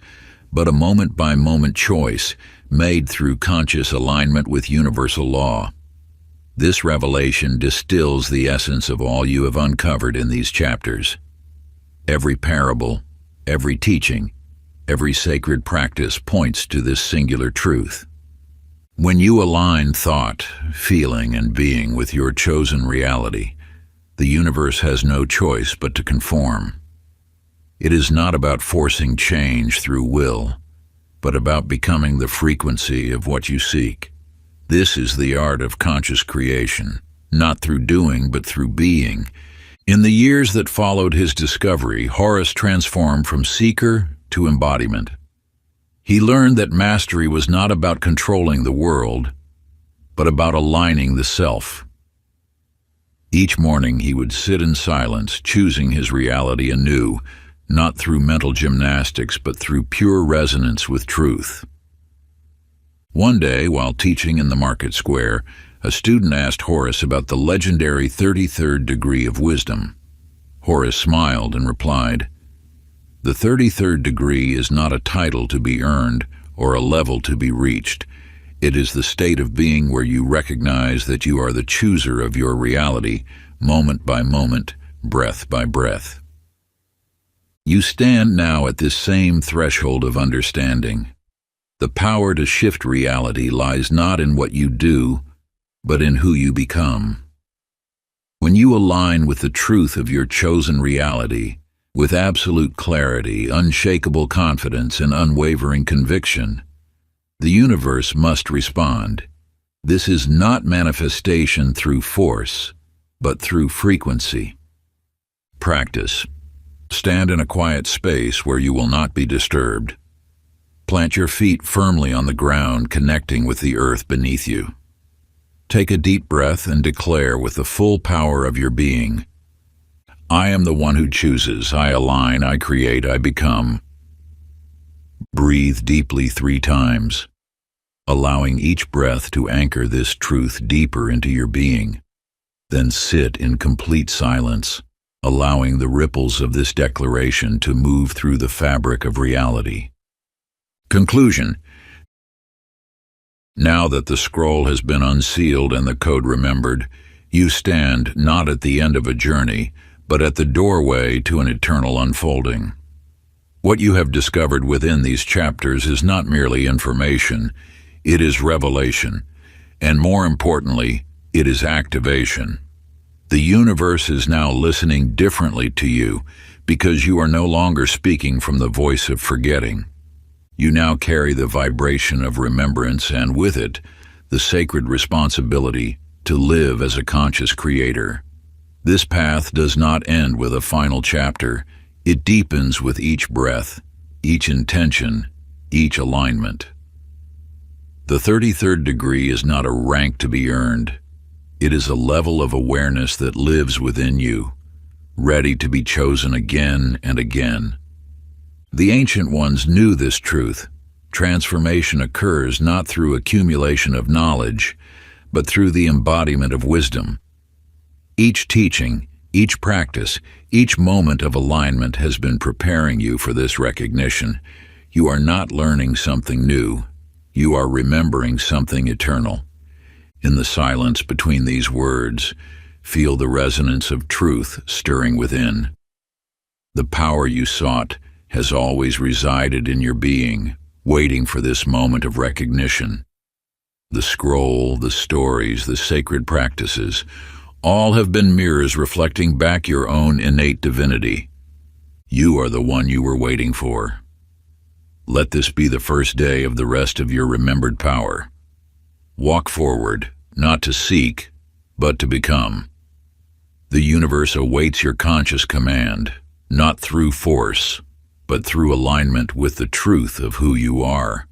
but a moment-by-moment choice made through conscious alignment with universal law. This revelation distills the essence of all you have uncovered in these chapters. Every parable, every teaching, every sacred practice points to this singular truth. When you align thought, feeling, and being with your chosen reality, the universe has no choice but to conform. It is not about forcing change through will, but about becoming the frequency of what you seek. This is the art of conscious creation, not through doing but through being. In the years that followed his discovery, Horus transformed from seeker to embodiment. He learned that mastery was not about controlling the world, but about aligning the self. Each morning he would sit in silence, choosing his reality anew, not through mental gymnastics, but through pure resonance with truth. One day, while teaching in the market square, a student asked Horus about the legendary 33rd degree of wisdom. Horus smiled and replied, "The 33rd degree is not a title to be earned or a level to be reached. It is the state of being where you recognize that you are the chooser of your reality, moment by moment, breath by breath." You stand now at this same threshold of understanding. The power to shift reality lies not in what you do, but in who you become. When you align with the truth of your chosen reality, with absolute clarity, unshakable confidence, and unwavering conviction, the universe must respond. This is not manifestation through force, but through frequency. Practice. Stand in a quiet space where you will not be disturbed. Plant your feet firmly on the ground, connecting with the earth beneath you. Take a deep breath and declare with the full power of your being, I am the one who chooses, I align, I create, I become. Breathe deeply 3 times, allowing each breath to anchor this truth deeper into your being. Then sit in complete silence, allowing the ripples of this declaration to move through the fabric of reality. Conclusion. Now that the scroll has been unsealed and the code remembered, you stand not at the end of a journey, but at the doorway to an eternal unfolding. What you have discovered within these chapters is not merely information, it is revelation, and more importantly, it is activation. The universe is now listening differently to you because you are no longer speaking from the voice of forgetting. You now carry the vibration of remembrance and with it, the sacred responsibility to live as a conscious creator. This path does not end with a final chapter. It deepens with each breath, each intention, each alignment. The 33rd degree is not a rank to be earned. It is a level of awareness that lives within you, ready to be chosen again and again. The ancient ones knew this truth. Transformation occurs not through accumulation of knowledge, but through the embodiment of wisdom. Each teaching, each practice, each moment of alignment has been preparing you for this recognition. You are not learning something new. You are remembering something eternal. In the silence between these words, feel the resonance of truth stirring within. The power you sought has always resided in your being, waiting for this moment of recognition. The scroll, the stories, the sacred practices, all have been mirrors reflecting back your own innate divinity. You are the one you were waiting for. Let this be the first day of the rest of your remembered power. Walk forward, not to seek, but to become. The universe awaits your conscious command, not through force, but through alignment with the truth of who you are.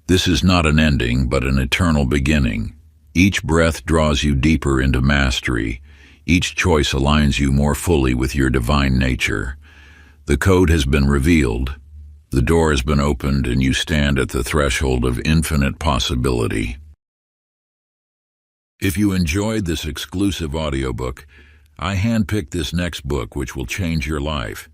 This is not an ending, but an eternal beginning. Each breath draws you deeper into mastery. Each choice aligns you more fully with your divine nature. The code has been revealed. The door has been opened, and you stand at the threshold of infinite possibility. If you enjoyed this exclusive audiobook, I handpicked this next book which will change your life.